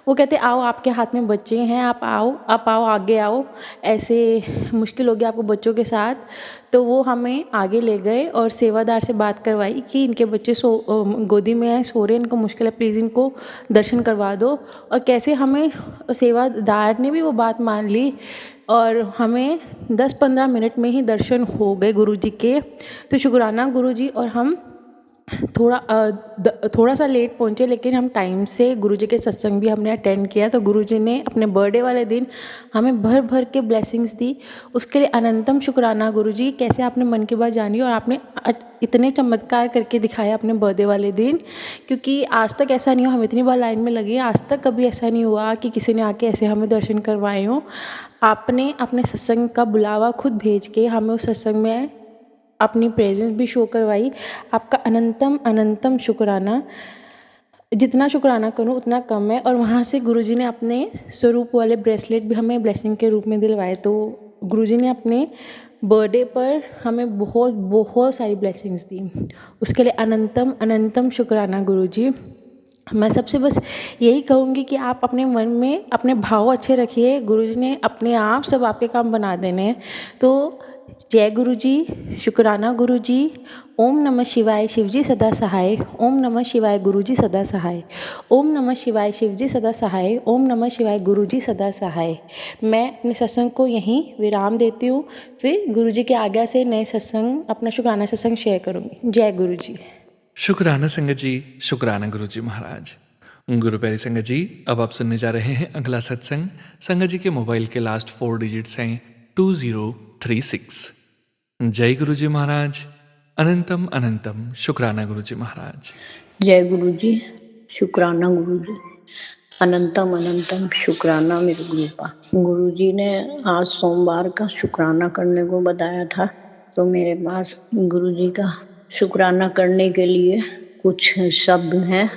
वो कहते आओ, आपके हाथ में बच्चे हैं, आप आओ आगे आओ, ऐसे मुश्किल हो गया आपको बच्चों के साथ। तो वो हमें आगे ले गए और सेवादार से बात करवाई कि इनके बच्चे गोदी में हैं, सो रहे हैं, इनको मुश्किल है, प्लीज़ इनको दर्शन करवा दो। और कैसे हमें सेवादार ने भी वो बात मान ली और हमें 10-15 मिनट में ही दर्शन हो गए गुरुजी के। तो शुक्राना गुरुजी। और हम थोड़ा सा लेट पहुँचे, लेकिन हम टाइम से गुरुजी के सत्संग भी हमने अटेंड किया। तो गुरुजी ने अपने बर्थडे वाले दिन हमें भर भर के ब्लेसिंग्स दी, उसके लिए अनंतम शुक्राना गुरुजी। कैसे आपने मन की बात जानी और आपने इतने चमत्कार करके दिखाया अपने बर्थडे वाले दिन, क्योंकि आज तक ऐसा नहीं हुआ। हम इतनी बार लाइन में लगे, आज तक कभी ऐसा नहीं हुआ कि किसी ने आके ऐसे हमें दर्शन करवाए हों। आपने अपने सत्संग का बुलावा खुद भेज के हमें उस सत्संग में अपनी प्रेजेंस भी शो करवाई। आपका अनंतम अनंतम शुक्राना। जितना शुक्राना करूं उतना कम है। और वहाँ से गुरुजी ने अपने स्वरूप वाले ब्रेसलेट भी हमें ब्लेसिंग के रूप में दिलवाए। तो गुरुजी ने अपने बर्थडे पर हमें बहुत बहुत सारी ब्लेसिंग्स दी, उसके लिए अनंतम अनंतम शुक्राना गुरुजी। मैं सबसे बस यही कहूँगी कि आप अपने मन में अपने भाव अच्छे रखिए। गुरुजी ने अपने आप सब आपके काम बना देने हैं। तो जय गुरुजी, शुक्राना गुरुजी। ओम नमः शिवाय, शिवजी सदा सहाय। ओम नमः शिवाय, गुरुजी सदा सहाय। ओम नमः शिवाय, शिवजी सदा सहाय। ओम नमः शिवाय, गुरुजी सदा सहाय। मैं अपने सत्संग को यहीं विराम देती हूँ, फिर गुरुजी के आज्ञा से नए सत्संग, अपना शुक्राना सत्संग शेयर करूँगी। जय गुरुजी। शुक्राना संगत जी, शुक्राना गुरुजी महाराज। गुरु प्यारी संगत जी, अब आप सुनने जा रहे हैं अगला सत्संग। संगत जी के मोबाइल के लास्ट 4 डिजिट्स हैं 2036। जय गुरुजी महाराज, अनंतम अनंतम शुक्राना गुरुजी महाराज। जय गुरुजी, शुक्राना गुरुजी, अनंतम अनंतम शुक्राना मेरे गुरुपा। गुरुजी ने आज सोमवार का शुक्राना करने को बताया था, तो मेरे पास गुरुजी का शुक्राना करने के लिए कुछ शब्द हैं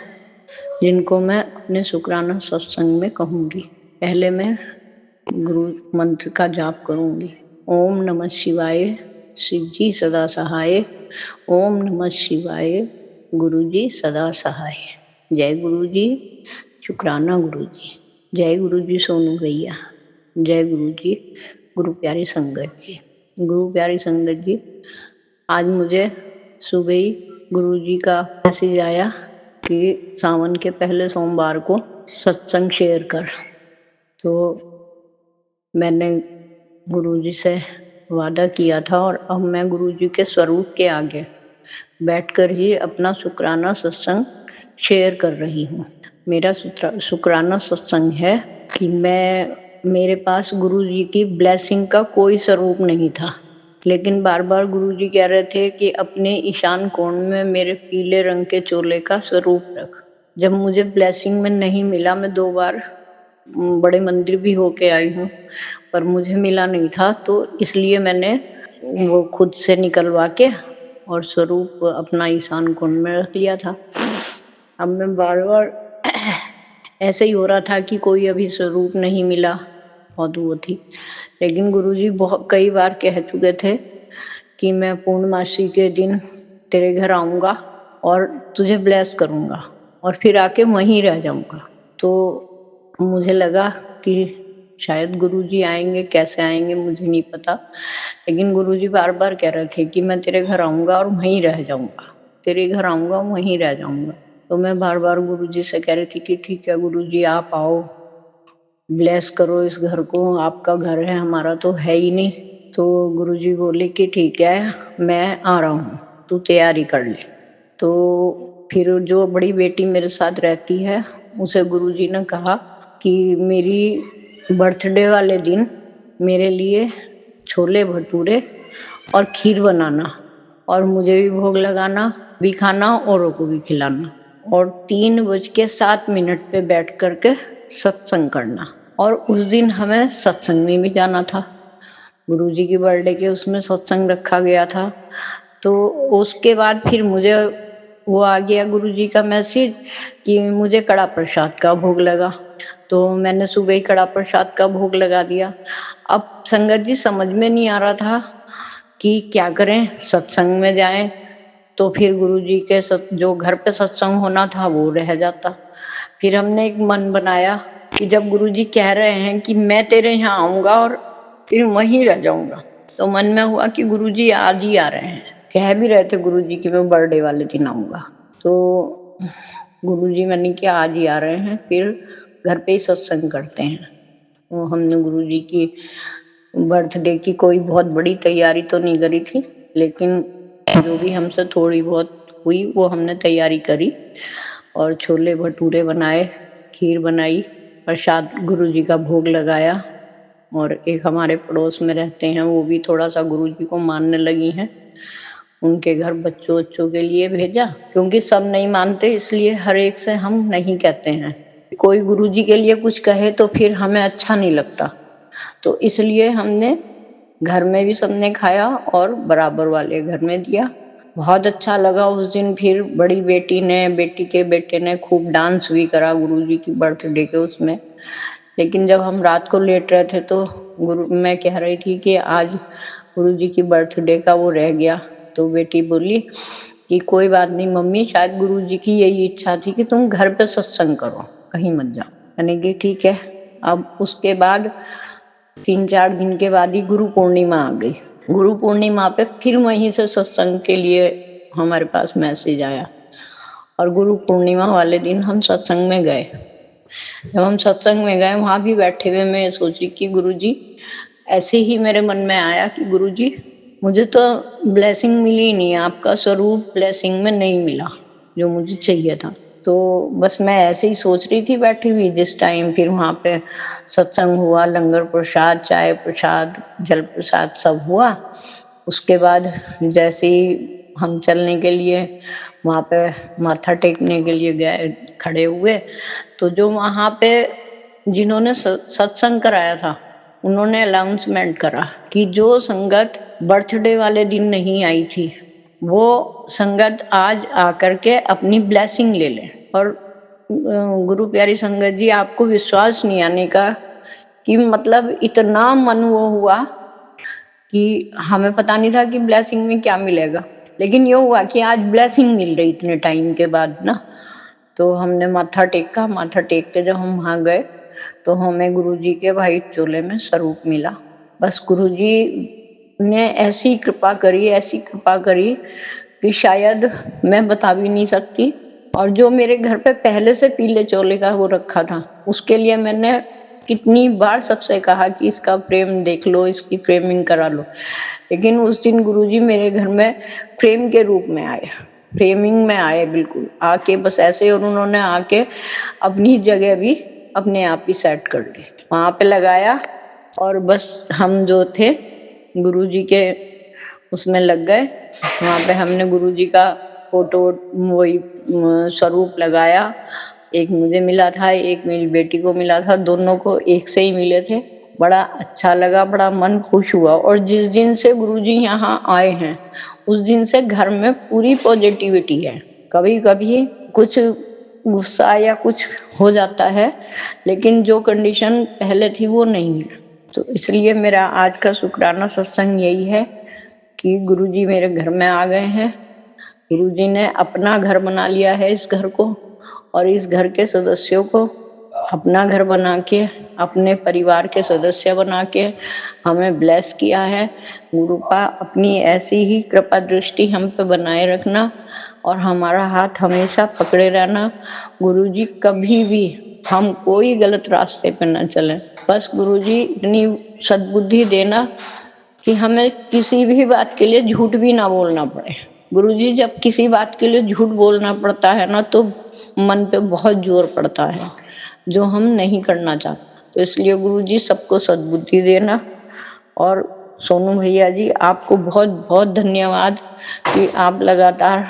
जिनको मैं अपने शुक्राना सत्संग में कहूँगी। पहले मैं गुरु मंत्र का जाप करूँगी। ओम नमः शिवाय, शिवजी सदा सहाय। ओम नमः शिवाय, गुरुजी सदा सहाय। जय गुरुजी, शुक्राना गुरुजी। जय गुरुजी सोनू भैया। जय गुरुजी, गुरु प्यारी संगत जी। गुरु प्यारी संगत जी, आज मुझे सुबह ही गुरुजी का मैसेज आया कि सावन के पहले सोमवार को सत्संग शेयर कर। तो मैंने गुरुजी से वादा किया था और अब मैं गुरुजी के स्वरूप के आगे बैठकर ही अपना शुक्राना सत्संग शेयर कर रही हूँ। मेरा शुक्राना सत्संग है कि मेरे पास गुरुजी की ब्लेसिंग का कोई स्वरूप नहीं था, लेकिन बार बार गुरुजी कह रहे थे कि अपने ईशान कोण में मेरे पीले रंग के चोले का स्वरूप रख। जब मुझे ब्लेसिंग में नहीं मिला, मैं 2 बार बड़े मंदिर भी होके आई हूँ पर मुझे मिला नहीं था, तो इसलिए मैंने वो खुद से निकलवा के और स्वरूप अपना ईशान कोण में रख लिया था। अब मैं बार बार ऐसे ही हो रहा था कि कोई अभी स्वरूप नहीं मिला, बहुत वो थी। लेकिन गुरुजी बहुत कई बार कह चुके थे कि मैं पूर्णमासी के दिन तेरे घर आऊँगा और तुझे ब्लेस करूँगा और फिर आके वहीं रह जाऊँगा। तो मुझे लगा कि शायद गुरुजी आएंगे, कैसे आएंगे मुझे नहीं पता, लेकिन गुरुजी बार बार कह रहे थे कि मैं तेरे घर आऊँगा और वहीं रह जाऊँगा, तेरे घर आऊँगा वहीं रह जाऊँगा। तो मैं बार बार गुरुजी से कह रही थी कि ठीक है गुरुजी, आप आओ, ब्लेस करो इस घर को, आपका घर है, हमारा तो है ही नहीं। तो गुरुजी बोले कि ठीक है, मैं आ रहा हूँ, तू तैयारी कर ले। तो फिर जो बड़ी बेटी मेरे साथ रहती है उसे गुरुजी ने कहा कि मेरी बर्थडे वाले दिन मेरे लिए छोले भटूरे और खीर बनाना और मुझे भी भोग लगाना, भी खाना औरों को भी खिलाना और 3:07 पे बैठ करके सत्संग करना। और उस दिन हमें सत्संग में भी जाना था। गुरुजी की बर्थडे के उसमें सत्संग रखा गया था। तो उसके बाद फिर मुझे वो आ गया गुरुजी का मैसेज कि मुझे कड़ा प्रसाद का भोग लगा। तो मैंने सुबह ही कड़ा प्रसाद का भोग लगा दिया। अब संगत जी समझ में नहीं आ रहा था कि क्या करें, सत्संग में जाएं तो फिर गुरुजी के जो घर पे सत्संग होना था वो रह जाता। फिर हमने एक मन बनाया कि जब गुरुजी कह रहे हैं कि मैं तेरे यहाँ आऊंगा और फिर वहीं रह जाऊंगा, तो मन में हुआ कि गुरुजी आज ही आ रहे हैं। कह भी रहे थे गुरुजी कि मैं बर्थडे वाले दिन आऊंगा, तो गुरुजी मैंने कि आज ही आ रहे हैं, फिर घर पे ही सत्संग करते हैं। तो हमने गुरुजी की बर्थडे की कोई बहुत बड़ी तैयारी तो नहीं करी थी, लेकिन जो भी हमसे थोड़ी बहुत हुई वो हमने तैयारी करी और छोले भटूरे बनाए, खीर बनाई, प्रसाद गुरुजी का भोग लगाया। और एक हमारे पड़ोस में रहते हैं, वो भी थोड़ा सा गुरुजी को मानने लगी हैं। उनके घर बच्चों बच्चों के लिए भेजा, क्योंकि सब नहीं मानते, इसलिए हर एक से हम नहीं कहते हैं। कोई गुरुजी के लिए कुछ कहे तो फिर हमें अच्छा नहीं लगता, तो इसलिए हमने घर में भी सबने खाया और बराबर वाले घर में दिया। बहुत अच्छा लगा उस दिन। फिर बड़ी बेटी ने, बेटी के बेटे ने खूब डांस भी करा गुरुजी की बर्थडे के उसमें। लेकिन जब हम रात को लेट रहे थे तो मैं कह रही थी कि आज गुरुजी की बर्थडे का वो रह गया, तो बेटी बोली कि कोई बात नहीं मम्मी, शायद गुरुजी की यही इच्छा थी कि तुम घर पे सत्संग करो, कहीं मत जाओ। मैंने कि ठीक है। अब उसके बाद 3-4 दिन के बाद ही गुरु पूर्णिमा आ गई। गुरु पूर्णिमा पे फिर वहीं से सत्संग के लिए हमारे पास मैसेज आया और गुरु पूर्णिमा वाले दिन हम सत्संग में गए। जब हम सत्संग में गए, वहां भी बैठे हुए मैं सोची कि गुरुजी, ऐसे ही मेरे मन में आया कि गुरुजी मुझे तो ब्लेसिंग मिली ही नहीं, आपका स्वरूप ब्लेसिंग में नहीं मिला जो मुझे चाहिए था। तो बस मैं ऐसे ही सोच रही थी बैठी हुई जिस टाइम। फिर वहां पे सत्संग हुआ, लंगर प्रसाद, चाय प्रसाद, जल प्रसाद सब हुआ। उसके बाद जैसे ही हम चलने के लिए वहां पे माथा टेकने के लिए गए, खड़े हुए, तो जो वहां पे जिन्होंने सत्संग कराया था उन्होंने अनाउंसमेंट करा कि जो संगत बर्थडे वाले दिन नहीं आई थी वो संगत आज आकर के अपनी ब्लेसिंग ले ले। और गुरु प्यारी संगत जी, आपको विश्वास नहीं आने का कि मतलब इतना मन वो हुआ कि हमें पता नहीं था कि ब्लेसिंग में क्या मिलेगा, लेकिन ये हुआ कि आज ब्लेसिंग मिल रही इतने टाइम के बाद ना। तो हमने माथा टेका, माथा टेक के जब हम वहां गए तो हमें गुरुजी के वाइट चोले में स्वरूप मिला। बस गुरुजी ने ऐसी कृपा करी, ऐसी कृपा करी कि शायद मैं बता भी नहीं सकती। और जो मेरे घर पे पहले से पीले चोले का वो रखा था, उसके लिए मैंने कितनी बार सबसे कहा कि इसका फ्रेम देख लो, इसकी फ्रेमिंग करा लो, लेकिन उस दिन गुरुजी मेरे घर में फ्रेम के रूप में आए, फ्रेमिंग में आए बिल्कुल आके, बस ऐसे। और उन्होंने आके अपनी जगह भी अपने आप ही सेट कर ली, वहां पे लगाया और बस हम जो थे गुरुजी के उसमें लग गए। वहां पे हमने गुरुजी का फोटो, वही स्वरूप लगाया। एक मुझे मिला था, एक मेरी बेटी को मिला था, दोनों को एक से ही मिले थे। बड़ा अच्छा लगा, बड़ा मन खुश हुआ। और जिस दिन से गुरुजी यहाँ आए हैं उस दिन से घर में पूरी पॉजिटिविटी है। कभी कभी कुछ गुस्सा या कुछ हो जाता है, लेकिन जो कंडीशन पहले थी वो नहीं है। तो इसलिए मेरा आज का शुक्राना सत्संग यही है कि गुरुजी मेरे घर में आ गए हैं। गुरुजी ने अपना घर बना लिया है इस घर को, और इस घर के सदस्यों को अपना घर बना के, अपने परिवार के सदस्य बना के हमें ब्लेस किया है। गुरुपा अपनी ऐसी ही कृपा दृष्टि हम पे बनाए रखना और हमारा हाथ हमेशा पकड़े रहना। गुरुजी कभी भी हम कोई गलत रास्ते पे न चलें। बस गुरुजी इतनी सद्बुद्धि देना कि हमें किसी भी बात के लिए झूठ भी ना बोलना पड़े। गुरुजी जब किसी बात के लिए झूठ बोलना पड़ता है ना तो मन पे बहुत जोर पड़ता है, जो हम नहीं करना चाहते। तो इसलिए गुरुजी सबको सद्बुद्धि देना। और सोनू भैया जी आपको बहुत बहुत धन्यवाद कि आप लगातार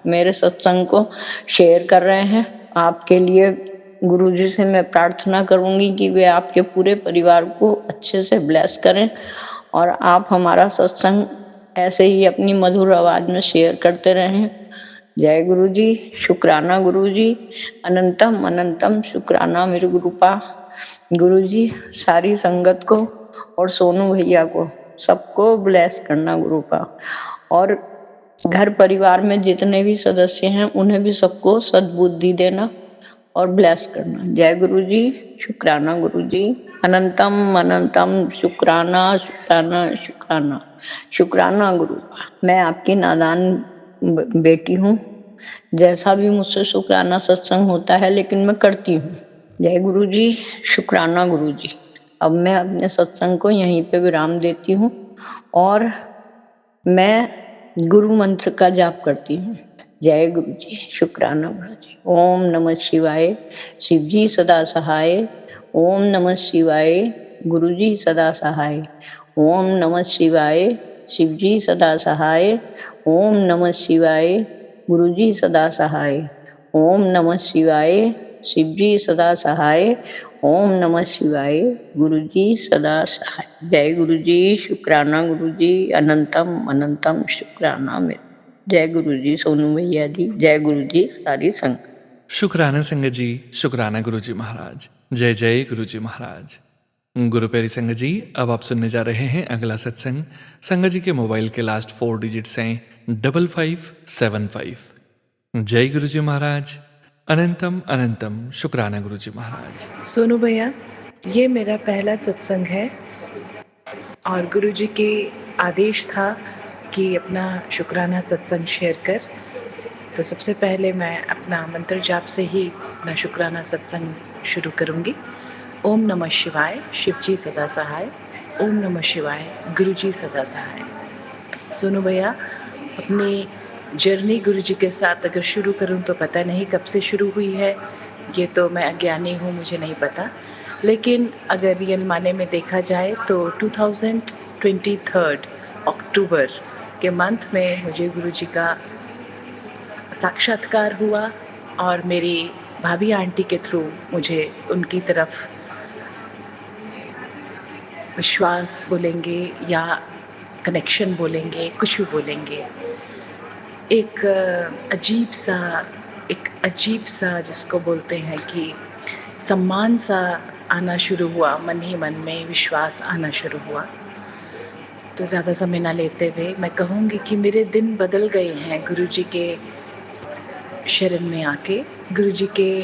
मेरे सत्संग को शेयर कर रहे हैं। आपके लिए गुरुजी से मैं प्रार्थना करूंगी कि वे आपके पूरे परिवार को अच्छे से ब्लेस करें और आप हमारा सत्संग ऐसे ही अपनी मधुर आवाज में शेयर करते रहें। जय गुरु जी, शुक्राना गुरु जी, अनंतम अनंतम शुक्राना मेरे गुरुपा। गुरु जी सारी संगत को और सोनू भैया को सबको ब्लेस करना गुरुपा, और घर परिवार में जितने भी सदस्य हैं उन्हें भी सबको सद्बुद्धि देना और ब्लेस करना। जय गुरु जी, शुक्राना गुरु जी, अनंतम अनंतम शुक्राना शुक्राना शुक्राना शुक्राना गुरु। मैं आपकी नादान बेटी हूँ, जैसा भी मुझसे शुक्राना सत्संग होता है लेकिन मैं करती हूँ। जय गुरु जी, शुक्राना गुरु जी। अब मैं अपने सत्संग को यहीं पे विराम देती हूँ और मैं गुरु मंत्र का जाप करती हूँ। जय गुरु जी, शुक्राना गुरु जी। ओम नमः शिवाय, शिव जी सदा सहाय। ओम नमः शिवाय, गुरु जी सदा सहाय। ओम नमः शिवाय, शिव जी सदा सहाय। ओम नमः शिवाय, गुरु जी सदा सहाय। ओम नमः शिवाय, शिव जी सदा सहाय। ओम नमः शिवाय, गुरु जी सदा सहाय। जय गुरु जी, शुक्राना गुरु जी, अनंतम अनंतम शुक्राना मेरे। जय गुरु जी सोनू भैया जी, जय गुरु जी सारी संग। शुक्राना संगत जी, शुक्राना गुरु जी महाराज। जय जय गुरु जी महाराज। गुरु प्यारी संगत जी, अब आप सुनने जा रहे हैं अगला सत्संग। संगत जी के मोबाइल के लास्ट 4 डिजिट्स हैं 5575। जय गुरु जी महाराज, अनंतम अनंतम शुक्राना गुरु जी महाराज। सोनू भैया, ये मेरा पहला सत्संग है और गुरुजी के आदेश था कि अपना शुक्राना सत्संग शेयर कर। तो सबसे पहले मैं अपना मंत्र जाप से ही अपना शुक्राना सत्संग शुरू करूंगी। ओम नमः शिवाय, शिव जी सदा सहाय। ओम नमः शिवाय, गुरु जी सदा सहाय। सोनू भैया, अपनी जर्नी गुरुजी के साथ अगर शुरू करूं तो पता नहीं कब से शुरू हुई है, ये तो मैं अज्ञानी हूँ, मुझे नहीं पता। लेकिन अगर रियल माने में देखा जाए तो 2023 अक्टूबर के मंथ में मुझे गुरुजी का साक्षात्कार हुआ और मेरी भाभी आंटी के थ्रू मुझे उनकी तरफ विश्वास बोलेंगे या कनेक्शन बोलेंगे, कुछ भी बोलेंगे, एक अजीब सा जिसको बोलते हैं कि सम्मान सा आना शुरू हुआ, मन ही मन में विश्वास आना शुरू हुआ। तो ज़्यादा समय ना लेते हुए मैं कहूँगी कि मेरे दिन बदल गए हैं गुरुजी के शरण में आके, गुरुजी के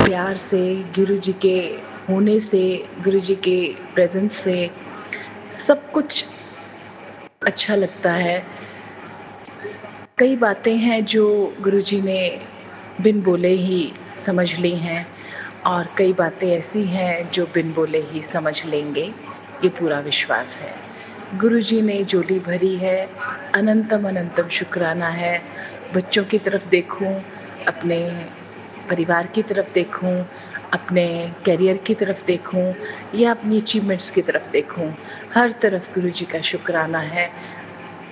प्यार से, गुरुजी के होने से, गुरुजी के प्रेजेंस से सब कुछ अच्छा लगता है। कई बातें हैं जो गुरुजी ने बिन बोले ही समझ ली हैं और कई बातें ऐसी हैं जो बिन बोले ही समझ लेंगे, ये पूरा विश्वास है। गुरुजी ने झोली भरी है, अनंतम अनंतम शुक्राना है। बच्चों की तरफ देखूं, अपने परिवार की तरफ देखूं, अपने करियर की तरफ देखूं या अपनी अचीवमेंट्स की तरफ देखूं, हर तरफ गुरुजी का शुक्राना है।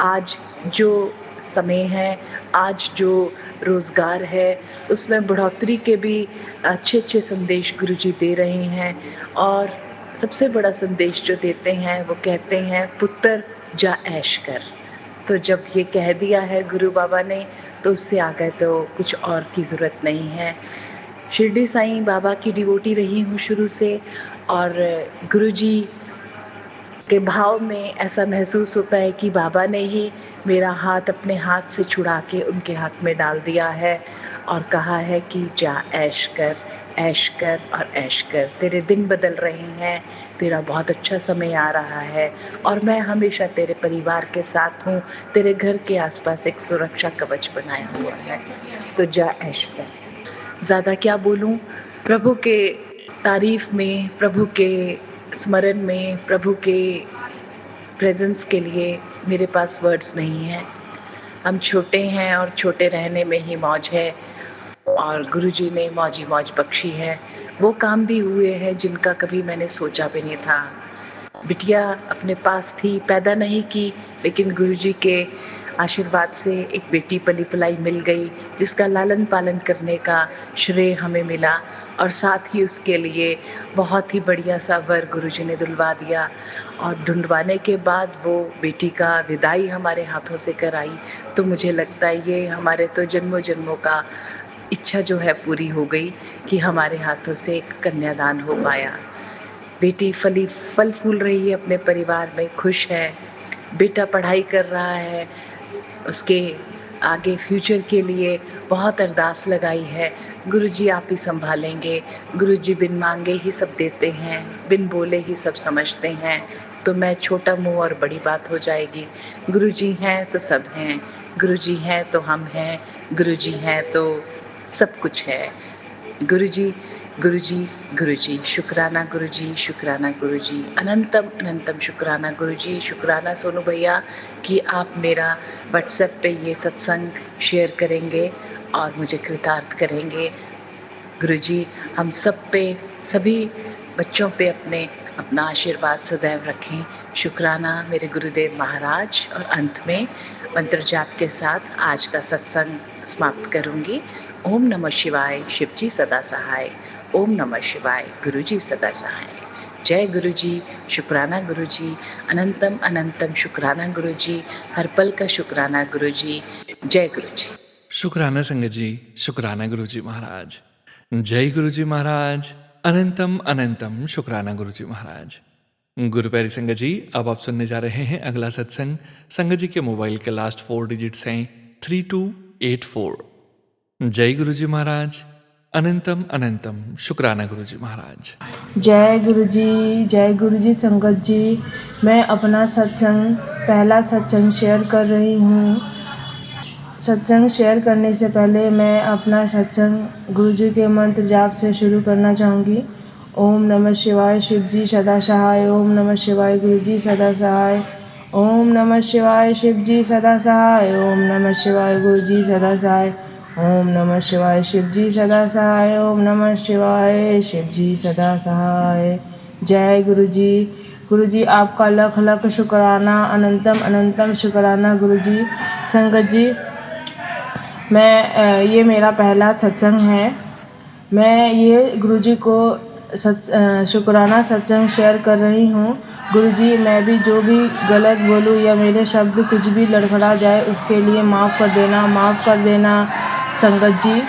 आज जो समय है, आज जो रोज़गार है, उसमें बढ़ोतरी के भी अच्छे अच्छे संदेश गुरुजी दे रहे हैं। और सबसे बड़ा संदेश जो देते हैं वो कहते हैं, पुत्र जा ऐश कर। तो जब ये कह दिया है गुरु बाबा ने तो उससे आगे तो कुछ और की ज़रूरत नहीं है। शिरडी साईं बाबा की डिवोटी रही हूँ शुरू से, और गुरुजी के भाव में ऐसा महसूस होता है कि बाबा ने ही मेरा हाथ अपने हाथ से छुड़ा के उनके हाथ में डाल दिया है और कहा है कि जा ऐश कर, ऐश कर और ऐश कर। तेरे दिन बदल रहे हैं, तेरा बहुत अच्छा समय आ रहा है और मैं हमेशा तेरे परिवार के साथ हूँ। तेरे घर के आसपास एक सुरक्षा कवच बनाया हुआ है, तो जा ऐश कर। ज़्यादा क्या बोलूँ, प्रभु के तारीफ में, प्रभु के स्मरण में, प्रभु के प्रेजेंस के लिए मेरे पास वर्ड्स नहीं हैं। हम छोटे हैं और छोटे रहने में ही मौज है, और गुरुजी ने मौजी मौज बख्शी है। वो काम भी हुए हैं जिनका कभी मैंने सोचा भी नहीं था। बिटिया अपने पास थी, पैदा नहीं की, लेकिन गुरुजी के आशीर्वाद से एक बेटी पली पलाई मिल गई, जिसका लालन पालन करने का श्रेय हमें मिला, और साथ ही उसके लिए बहुत ही बढ़िया सा वर गुरुजी ने दिलवा दिया। और ढूंढवाने के बाद वो बेटी का विदाई हमारे हाथों से कराई। तो मुझे लगता है ये हमारे तो जन्मों जन्मों का इच्छा जो है पूरी हो गई कि हमारे हाथों से एक कन्यादान हो पाया। बेटी फल फूल रही है, अपने परिवार में खुश है। बेटा पढ़ाई कर रहा है, उसके आगे फ्यूचर के लिए बहुत अरदास लगाई है। गुरुजी आप ही संभालेंगे। गुरुजी बिन मांगे ही सब देते हैं, बिन बोले ही सब समझते हैं। तो मैं छोटा मुंह और बड़ी बात हो जाएगी। गुरुजी हैं तो सब हैं, गुरुजी हैं तो हम हैं, गुरुजी हैं तो सब कुछ है। गुरुजी गुरुजी गुरुजी, शुक्राना गुरुजी, शुक्राना गुरुजी, अनंतम अनंतम शुक्राना गुरुजी। शुक्राना सोनू भैया कि आप मेरा व्हाट्सएप पे ये सत्संग शेयर करेंगे और मुझे कृतार्थ करेंगे। गुरुजी हम सब पे, सभी बच्चों पे अपना आशीर्वाद सदैव रखें। शुक्राना मेरे गुरुदेव महाराज। और अंत में मंत्र जाप के साथ आज का सत्संग समाप्त करूंगी। ओम नमः शिवाय, शिवजी सदा सहाय। ओम नमः शिवाय, गुरुजी सदा सहाय। जय गुरुजी, शुक्राना गुरुजी, अनंतम अनंतम शुक्राना गुरुजी, हर पल का शुक्राना गुरुजी। जय गुरुजी। शुक्राना संगत जी, शुक्राना गुरुजी महाराज। जय गुरुजी महाराज, अनंतम अनंतम शुक्राना गुरुजी महाराज। गुरु प्यारी संगत जी, अब आप सुनने जा रहे हैं अगला सत्संग। संगत जी के मोबाइल के लास्ट 4 डिजिट्स हैं 3284। जय गुरुजी महाराज, अनंतम अनंतम शुक्राना गुरुजी महाराज। जय गुरुजी संगत जी। मैं अपना पहला सत्संग शेयर कर रही हूँ। सत्संग शेयर करने से पहले मैं अपना सत्संग गुरुजी के मंत्र जाप से शुरू करना चाहूँगी। ओम नमः शिवाय, शिवजी सदा सहाय। ओम नमः शिवाय, गुरुजी सदा सहाय। ओम नमः शिवाय, शिवजी सदा सहाय। ओम नमः शिवाय, गुरुजी सदा सहाय। ओम नमः शिवाय, शिवजी सदा सहाय। ओम नमः शिवाय, शिवजी सदा सहाय। जय गुरुजी आपका लख लख शुक्राना, अनंतम अनंतम शुक्राना गुरुजी। संगत जी, ये मेरा पहला सत्संग है। मैं ये गुरुजी को शुक्राना सत्संग शेयर कर रही हूँ। गुरुजी, मैं भी जो भी गलत बोलूँ या मेरे शब्द कुछ भी लड़खड़ा जाए उसके लिए माफ़ कर देना संगत जी।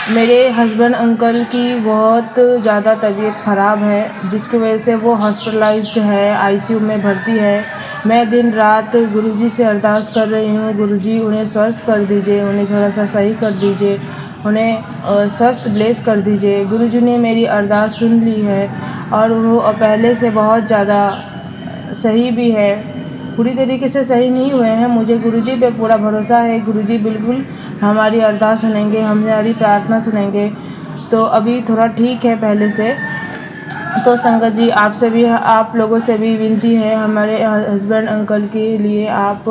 मेरे हस्बैंड अंकल की बहुत ज़्यादा तबीयत ख़राब है, जिसकी वजह से वो हॉस्पिटलाइज्ड है, आईसीयू में भर्ती है। मैं दिन रात गुरुजी से अरदास कर रही हूँ, गुरुजी उन्हें स्वस्थ कर दीजिए, उन्हें थोड़ा सा सही कर दीजिए, उन्हें स्वस्थ ब्लेस कर दीजिए। गुरुजी ने मेरी अरदास सुन ली है और वो पहले से बहुत ज़्यादा सही भी है। पूरी तरीके से सही नहीं हुए हैं। मुझे गुरुजी पे पूरा भरोसा है। गुरुजी बिल्कुल हमारी अरदास सुनेंगे, हमारी प्रार्थना सुनेंगे। तो अभी थोड़ा ठीक है पहले से। तो संगत जी, आपसे भी, आप लोगों से भी विनती है, हमारे हस्बैंड अंकल के लिए आप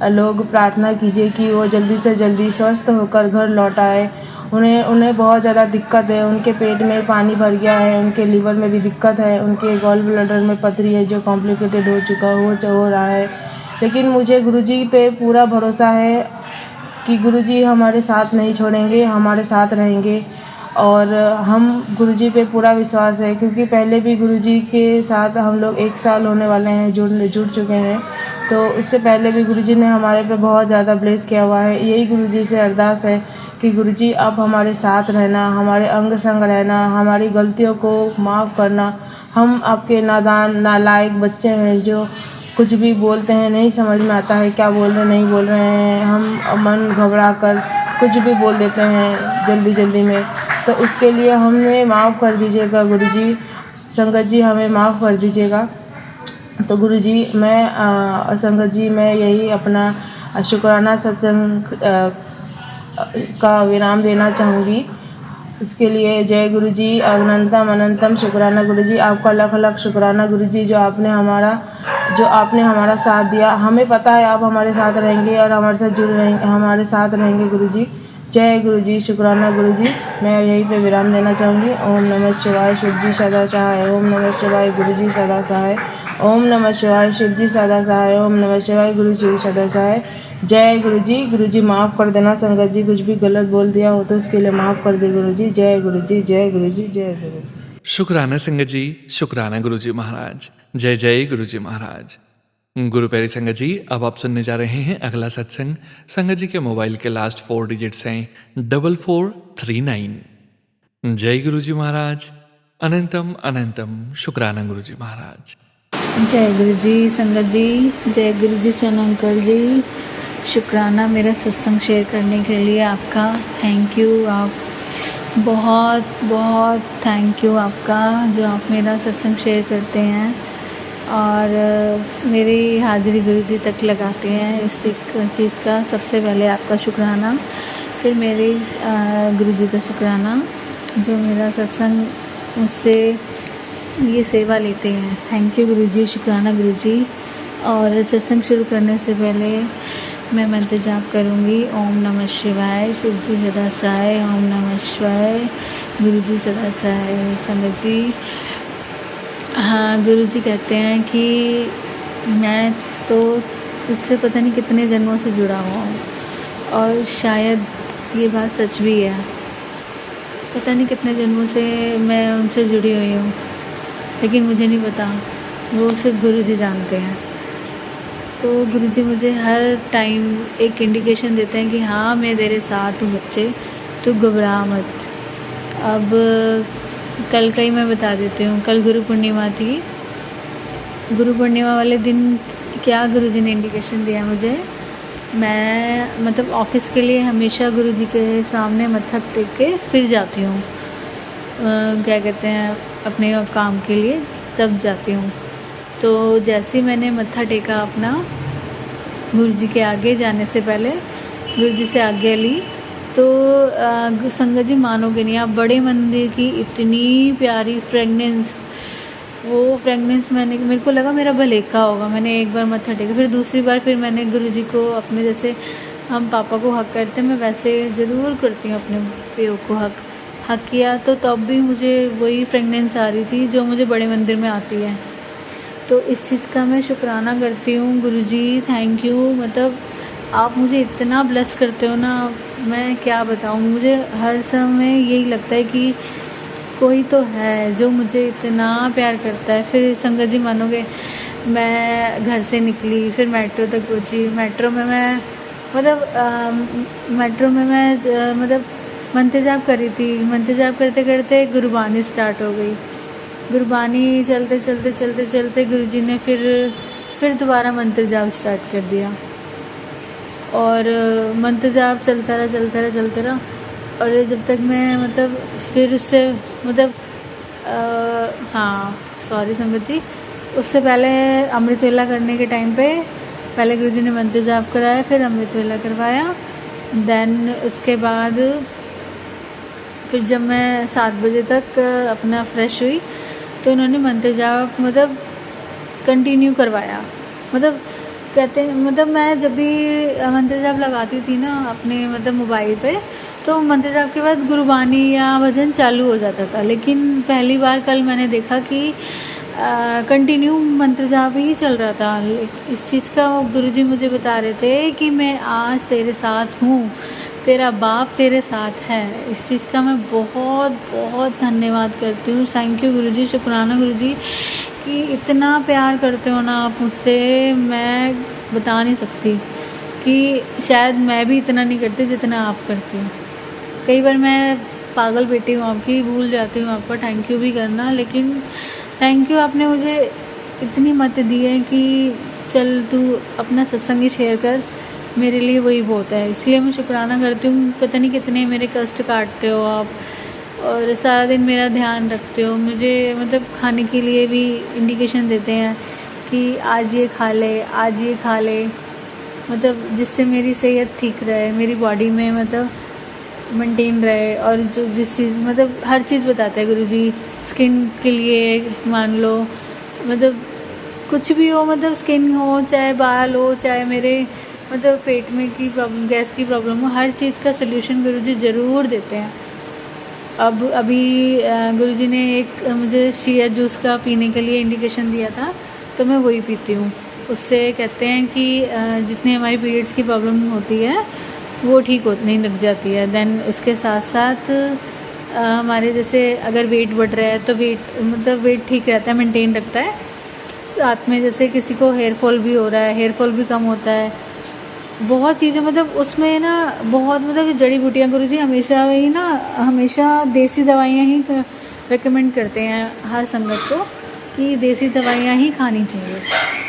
लोग प्रार्थना कीजिए कि वो जल्दी से जल्दी स्वस्थ होकर घर लौट आए। उन्हें बहुत ज़्यादा दिक्कत है, उनके पेट में पानी भर गया है, उनके लीवर में भी दिक्कत है, उनके गॉल ब्लैडर में पथरी है जो कॉम्प्लिकेटेड हो रहा है। लेकिन मुझे गुरुजी पे पूरा भरोसा है कि गुरुजी हमारे साथ नहीं छोड़ेंगे, हमारे साथ रहेंगे। और हम गुरुजी पे पूरा विश्वास है, क्योंकि पहले भी गुरुजी के साथ हम लोग 1 साल होने वाले हैं जुड़ चुके हैं। तो उससे पहले भी गुरुजी ने हमारे पे बहुत ज़्यादा ब्लेस किया हुआ है। यही गुरुजी से अरदास है कि गुरुजी आप हमारे साथ रहना, हमारे अंग संग रहना, हमारी गलतियों को माफ़ करना। हम आपके नालायक बच्चे हैं जो कुछ भी बोलते हैं, नहीं समझ में आता है क्या बोल रहे नहीं बोल रहे हैं। हम मन घबरा कर कुछ भी बोल देते हैं जल्दी में। तो उसके लिए हमें माफ़ कर दीजिएगा गुरुजी। संगत जी, हमें माफ़ कर दीजिएगा। तो गुरुजी, मैं संगत जी, मैं यही अपना शुक्राना सत्संग का विराम देना चाहूँगी। उसके लिए जय गुरु जी, अनंतम अनंतम शुक्राना गुरु जी, आपका लाख लाख शुक्राना गुरु जी, जो आपने हमारा साथ दिया। हमें पता है आप हमारे साथ रहेंगे और हमारे साथ हमारे साथ रहेंगे गुरु जी। जय गुरु जी, शुक्राना गुरु जी। मैं यहीं पे विराम देना चाहूँगी। ओम नमः शिवाय, शिव जी सदा सहाय। ओम नमः शिवाय, गुरु जी सदा सहाय। ओम नमः शिवाय, शिव जी सदा सहाय। ओम नमः शिवाय, गुरु जी सदा सहाय। जय गुरु जी माफ़ कर देना संगत जी, कुछ भी गलत बोल दिया हो तो उसके लिए माफ़ कर दे गुरु जी। जय गुरु जी, जय गुरु जी, जय गुरु जी। शुक्राना संगत जी, शुक्राना गुरु जी महाराज। जय जय गुरु जी महाराज। गुरु प्यारी संगत जी, अब आप सुनने जा रहे हैं अगला सत्संग। संगत जी के मोबाइल के लास्ट 4 डिजिट्स हैं 4439। जय गुरु जी महाराज। अनंतम अनंतम शुक्राना गुरु जी महाराज। जय गुरु जी संगत जी, जय गुरु जी सोनू अंकल जी। शुक्राना मेरा सत्संग शेयर करने के लिए आपका। थैंक यू, आप बहुत बहुत थैंक यू आपका, जो आप मेरा सत्संग शेयर करते हैं और मेरी हाज़िरी गुरु जी तक लगाते हैं। इस चीज़ का सबसे पहले आपका शुक्राना, फिर मेरे गुरु जी का शुक्राना जो मेरा सत्संग मुझसे ये सेवा लेते हैं। थैंक यू गुरु जी, शुक्राना गुरु जी। और सत्संग शुरू करने से पहले मैं मंत्र जाप करूँगी। ओम नमः शिवाय, शिव जी सदा सहाय। ओम नमः शिवाय, गुरु जी सदा सहाय। संगत जी, हाँ, गुरु जी कहते हैं कि मैं तो उससे पता नहीं कितने जन्मों से जुड़ा हुआ हूँ और शायद ये बात सच भी है। पता नहीं कितने जन्मों से मैं उनसे जुड़ी हुई हूँ, लेकिन मुझे नहीं पता, वो सिर्फ गुरु जी जानते हैं। तो गुरु जी मुझे हर टाइम एक इंडिकेशन देते हैं कि हाँ मैं तेरे साथ हूँ बच्चे, तू घबरा मत। अब कल का ही मैं बता देती हूँ। कल गुरु पूर्णिमा थी। गुरु पूर्णिमा वाले दिन क्या गुरु जी ने इंडिकेशन दिया मुझे, मैं मतलब ऑफ़िस के लिए हमेशा गुरु जी के सामने मत्था टेक के फिर जाती हूँ। क्या कहते हैं, अपने काम के लिए तब जाती हूँ। तो जैसे ही मैंने मत्था टेका अपना गुरु जी के आगे जाने से पहले, गुरु जी से आज्ञा ली, तो संगत जी मानोगे नहीं आप, बड़े मंदिर की इतनी प्यारी फ्रेगनेंस, वो फ्रेगनेंस मेरे को लगा मेरा भलेखा होगा। मैंने एक बार मत्था टेका, फिर दूसरी बार फिर मैंने गुरु जी को अपने, जैसे हम पापा को हक करते हैं, मैं वैसे ज़रूर करती हूँ अपने पेयों को हक किया। तो तब भी मुझे वही फ्रेगनेंस आ रही थी जो मुझे बड़े मंदिर में आती है। तो इस चीज़ का मैं शुक्राना करती हूँ गुरु जी, थैंक यू। मतलब आप मुझे इतना ब्लेस करते हो ना, मैं क्या बताऊँ। मुझे हर समय यही लगता है कि कोई तो है जो मुझे इतना प्यार करता है। फिर संगत जी मानोगे, मैं घर से निकली, फिर मेट्रो तक पहुँची। मेट्रो में मैं मतलब मंत्र जाप कर रही थी। मंत्र जाप करते करते गुरबानी स्टार्ट हो गई। गुरबानी चलते चलते गुरुजी ने फिर दोबारा मंत्र जाप स्टार्ट कर दिया और मंत्र जाप चलता रहा। और जब तक मैं मतलब फिर उससे मतलब हाँ सॉरी संगत जी, उससे पहले अमृत वेला करने के टाइम पे पहले गुरुजी ने मंत्र जाप कराया, फिर अमृत वेला करवाया। देन उसके बाद फिर जब मैं 7 बजे तक अपना फ्रेश हुई तो उन्होंने मंत्र जाप मतलब कंटिन्यू करवाया। मतलब कहते हैं, मतलब मैं जब भी मंत्र जाप लगाती थी ना अपने मतलब मोबाइल पे, तो मंत्र जाप के बाद गुरबानी या भजन चालू हो जाता था। लेकिन पहली बार कल मैंने देखा कि कंटिन्यू मंत्र जाप ही चल रहा था। इस चीज़ का गुरुजी मुझे बता रहे थे कि मैं आज तेरे साथ हूँ, तेरा बाप तेरे साथ है। इस चीज़ का मैं बहुत बहुत धन्यवाद करती हूँ। थैंक यू गुरुजी, शुक्राना गुरुजी कि इतना प्यार करते हो ना आप मुझसे, मैं बता नहीं सकती कि शायद मैं भी इतना नहीं करती जितना आप करती हो। कई बार मैं पागल बेटी हूँ आपकी, भूल जाती हूँ आपका थैंक यू भी करना, लेकिन थैंक यू आपने मुझे इतनी मत दी है कि चल तू अपना सत्संग ही शेयर कर, मेरे लिए वही बहुत है। इसलिए मैं शुक्राना करती हूँ। पता नहीं कितने मेरे कष्ट काटते हो आप और सारा दिन मेरा ध्यान रखते हो। मुझे मतलब खाने के लिए भी इंडिकेशन देते हैं कि आज ये खा ले, आज ये खा ले, मतलब जिससे मेरी सेहत ठीक रहे, मेरी बॉडी में मतलब मेंटेन रहे, और जो जिस चीज़ मतलब हर चीज़ बताते हैं गुरुजी। स्किन के लिए मान लो, मतलब कुछ भी हो, मतलब स्किन हो, चाहे बाल हो, चाहे मेरे मतलब पेट में की प्रॉब्लम, गैस की प्रॉब्लम हो, हर चीज़ का सलूशन गुरुजी ज़रूर देते हैं। अब अभी गुरुजी ने एक मुझे चिया जूस का पीने के लिए इंडिकेशन दिया था, तो मैं वही पीती हूँ। उससे कहते हैं कि जितनी हमारी पीरियड्स की प्रॉब्लम होती है वो ठीक होने लग जाती है। देन उसके साथ साथ हमारे जैसे अगर वेट बढ़ रहा है तो वेट ठीक रहता है, मेंटेन रखता है। रात में जैसे किसी को हेयर फॉल भी हो रहा है, हेयर फॉल भी कम होता है। बहुत चीज़ें मतलब उसमें ना बहुत मतलब जड़ी बूटियाँ गुरुजी हमेशा देसी दवाइयाँ ही रिकमेंड करते हैं हर संगत को कि देसी दवाइयाँ ही खानी चाहिए।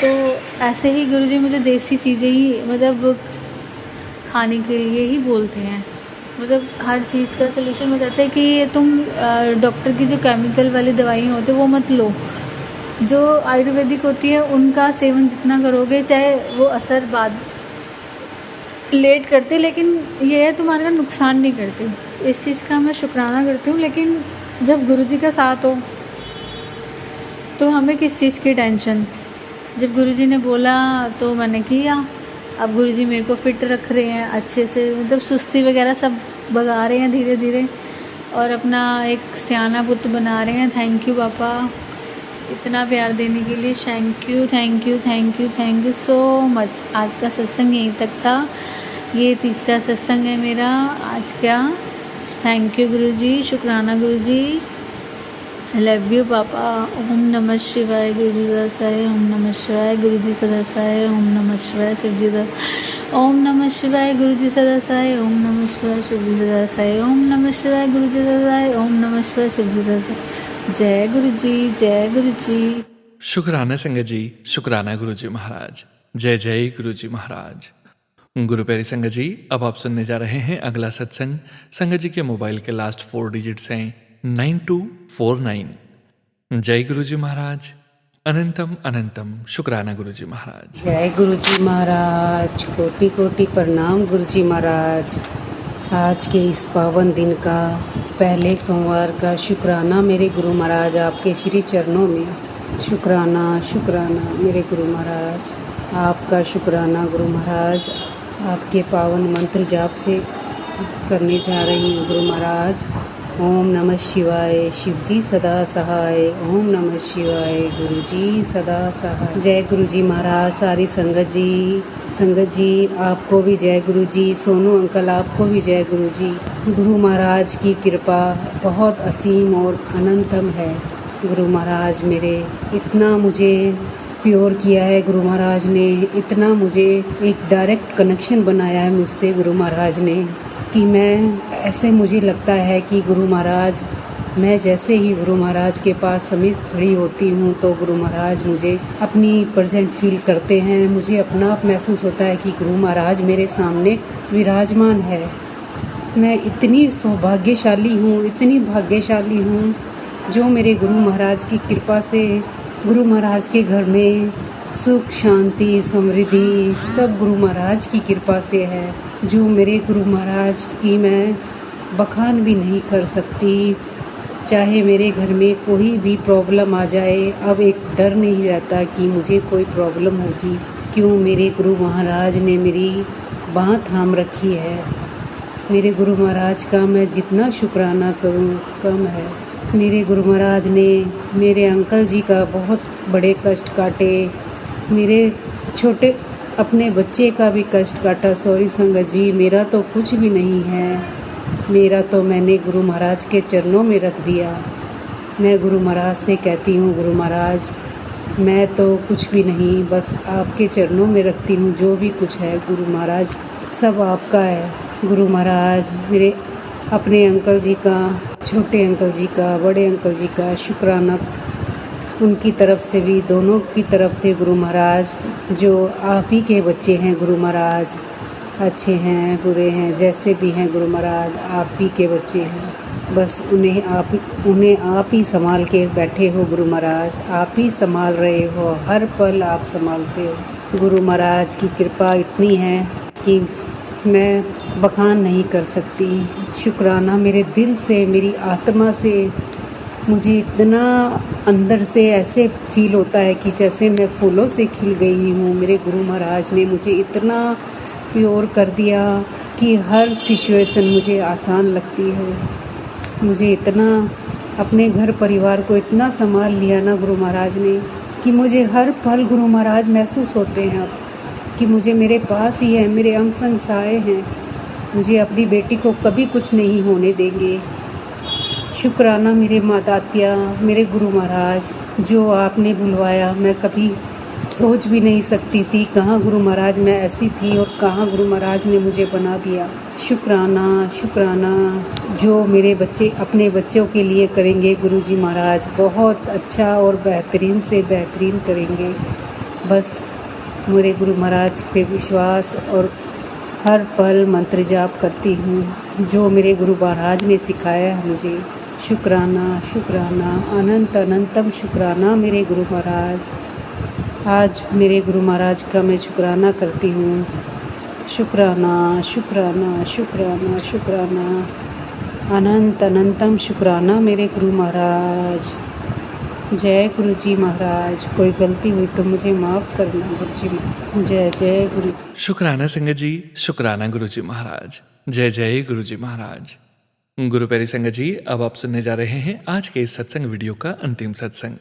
तो ऐसे ही गुरुजी मुझे देसी चीज़ें ही मतलब खाने के लिए ही बोलते हैं। मतलब हर चीज़ का सलूशन बताते हैं कि तुम डॉक्टर की जो केमिकल वाली दवाइयाँ होती है वो मत लो, जो आयुर्वेदिक होती है उनका सेवन जितना करोगे, चाहे वो असर बाद लेट करते, लेकिन ये है तुम्हारा नुकसान नहीं करती। इस चीज़ का मैं शुक्राना करती हूँ। लेकिन जब गुरुजी का साथ हो तो हमें किस चीज़ की टेंशन। जब गुरुजी ने बोला तो मैंने किया। अब गुरुजी मेरे को फिट रख रहे हैं अच्छे से, मतलब सुस्ती वगैरह सब भगा रहे हैं धीरे धीरे, और अपना एक सियाना पुत्र बना रहे हैं। थैंक यू पापा, इतना प्यार देने के लिए। Thank you thank you thank you thank you so much. आज का सत्संग यहीं तक था, ये तीसरा सत्संग है मेरा आज का। थैंक यू गुरुजी, शुक्राना गुरुजी, लव यू पापा। ओम नमः शिवाय, गुरुजी सदासाय। ओम नमः शिवाय, गुरुजी सदासाय। ओम नमः शिवाय, शिवजी सदा। ओम नमः शिवाय, गुरुजी सदासाय। ओम नमः शिवाय, शिवजी सदासाय। ओम नमः शिवाय, गुरुजी सदासाय। ओम नमः शिवाय, शिवजी सदासाय। जय गुरुजी, जय गुरुजी। शुक्राना संगत जी, शुक्राना गुरुजी महाराज। जय जय गुरुजी महाराज। गुरु प्यारी संगत जी, अब आप सुनने जा रहे हैं अगला सत्संग। संगत जी के मोबाइल के लास्ट 4 डिजिट्स हैं 9249। जय गुरुजी महाराज। अनंतम अनंतम शुक्राना गुरुजी महाराज। जय गुरुजी महाराज, कोटि कोटि प्रणाम गुरुजी महाराज। आज के इस पावन दिन का पहले सोमवार का शुक्राना मेरे गुरु महाराज, आपके श्री चरणों में शुक्राना शुक्राना मेरे गुरु महाराज। आपका शुक्राना गुरु महाराज, आपके पावन मंत्र जाप से करने जा रही हूँ गुरु महाराज। ओम नमः शिवाय, शिवजी सदा सहाय। ओम नमः शिवाय, गुरुजी सदा सहाय। जय गुरुजी महाराज। सारी संगत जी आपको भी जय गुरुजी। सोनू अंकल आपको भी जय गुरुजी। गुरु महाराज की कृपा बहुत असीम और अनंतम है। गुरु महाराज मेरे इतना मुझे प्योर किया है, गुरु महाराज ने इतना मुझे एक डायरेक्ट कनेक्शन बनाया है मुझसे गुरु महाराज ने, कि मैं ऐसे मुझे लगता है कि गुरु महाराज, मैं जैसे ही गुरु महाराज के पास समीप खड़ी होती हूँ तो गुरु महाराज मुझे अपनी प्रेजेंट फील करते हैं। मुझे अपना महसूस होता है कि गुरु महाराज मेरे सामने विराजमान है। मैं इतनी सौभाग्यशाली हूँ, इतनी भाग्यशाली हूँ जो मेरे गुरु महाराज की कृपा से, गुरु महाराज के घर में सुख शांति समृद्धि सब गुरु महाराज की कृपा से है, जो मेरे गुरु महाराज की मैं बखान भी नहीं कर सकती। चाहे मेरे घर में कोई भी प्रॉब्लम आ जाए, अब एक डर नहीं रहता कि मुझे कोई प्रॉब्लम होगी, क्यों मेरे गुरु महाराज ने मेरी बाँह थाम रखी है। मेरे गुरु महाराज का मैं जितना शुक्राना करूं कम है। मेरे गुरु महाराज ने मेरे अंकल जी का बहुत बड़े कष्ट काटे, मेरे छोटे अपने बच्चे का भी कष्ट काटा। सॉरी संगत जी, मेरा तो कुछ भी नहीं है, मेरा तो मैंने गुरु महाराज के चरणों में रख दिया। मैं गुरु महाराज से कहती हूँ, गुरु महाराज मैं तो कुछ भी नहीं, बस आपके चरणों में रखती हूँ। जो भी कुछ है गुरु महाराज सब आपका है। गुरु महाराज मेरे अपने अंकल जी का, छोटे अंकल जी का, बड़े अंकल जी का शुक्राना उनकी तरफ से भी, दोनों की तरफ से गुरु महाराज, जो आप ही के बच्चे हैं गुरु महाराज, अच्छे हैं बुरे हैं जैसे भी हैं गुरु महाराज, आप ही के बच्चे हैं। बस उन्हें आप ही संभाल के बैठे हो गुरु महाराज, आप ही संभाल रहे हो, हर पल आप संभालते हो। गुरु महाराज की कृपा इतनी है कि मैं बखान नहीं कर सकती। शुक्राना मेरे दिल से, मेरी आत्मा से। मुझे इतना अंदर से ऐसे फील होता है कि जैसे मैं फूलों से खिल गई हूँ। मेरे गुरु महाराज ने मुझे इतना प्योर कर दिया कि हर सिचुएशन मुझे आसान लगती है। मुझे इतना अपने घर परिवार को इतना संभाल लिया ना गुरु महाराज ने कि मुझे हर पल गुरु महाराज महसूस होते हैं अब कि मुझे मेरे पास ही है, मेरे अंग संग सहाय हैं। मुझे अपनी बेटी को कभी कुछ नहीं होने देंगे। शुक्राना मेरे मातात्या, मेरे गुरु महाराज, जो आपने बुलवाया। मैं कभी सोच भी नहीं सकती थी कहाँ गुरु महाराज मैं ऐसी थी और कहाँ गुरु महाराज ने मुझे बना दिया। शुक्राना शुक्राना, जो मेरे बच्चे अपने बच्चों के लिए करेंगे गुरुजी महाराज बहुत अच्छा और बेहतरीन से बेहतरीन करेंगे। बस मेरे गुरु महाराज पे विश्वास और हर पल मंत्र जाप करती हूँ जो मेरे गुरु महाराज ने सिखाया है मुझे। शुक्राना शुक्राना, अनंत अनंतम शुक्राना मेरे गुरु महाराज। आज मेरे गुरु महाराज का मैं शुक्राना करती हूँ। शुक्राना शुक्राना शुक्राना शुक्राना, अनंत अनंतम शुक्राना मेरे गुरु महाराज। जय गुरु जी महाराज। कोई गलती हुई तो मुझे माफ़ करना गुरु जी महाराज। जय जय गुरु जी। शुक्राना संगत जी, शुक्राना गुरु जी महाराज। जय जय गुरु जी महाराज। गुरु प्यारी संगत जी, अब आप सुनने जा रहे हैं आज के इस सत्संग वीडियो का अंतिम सत्संग।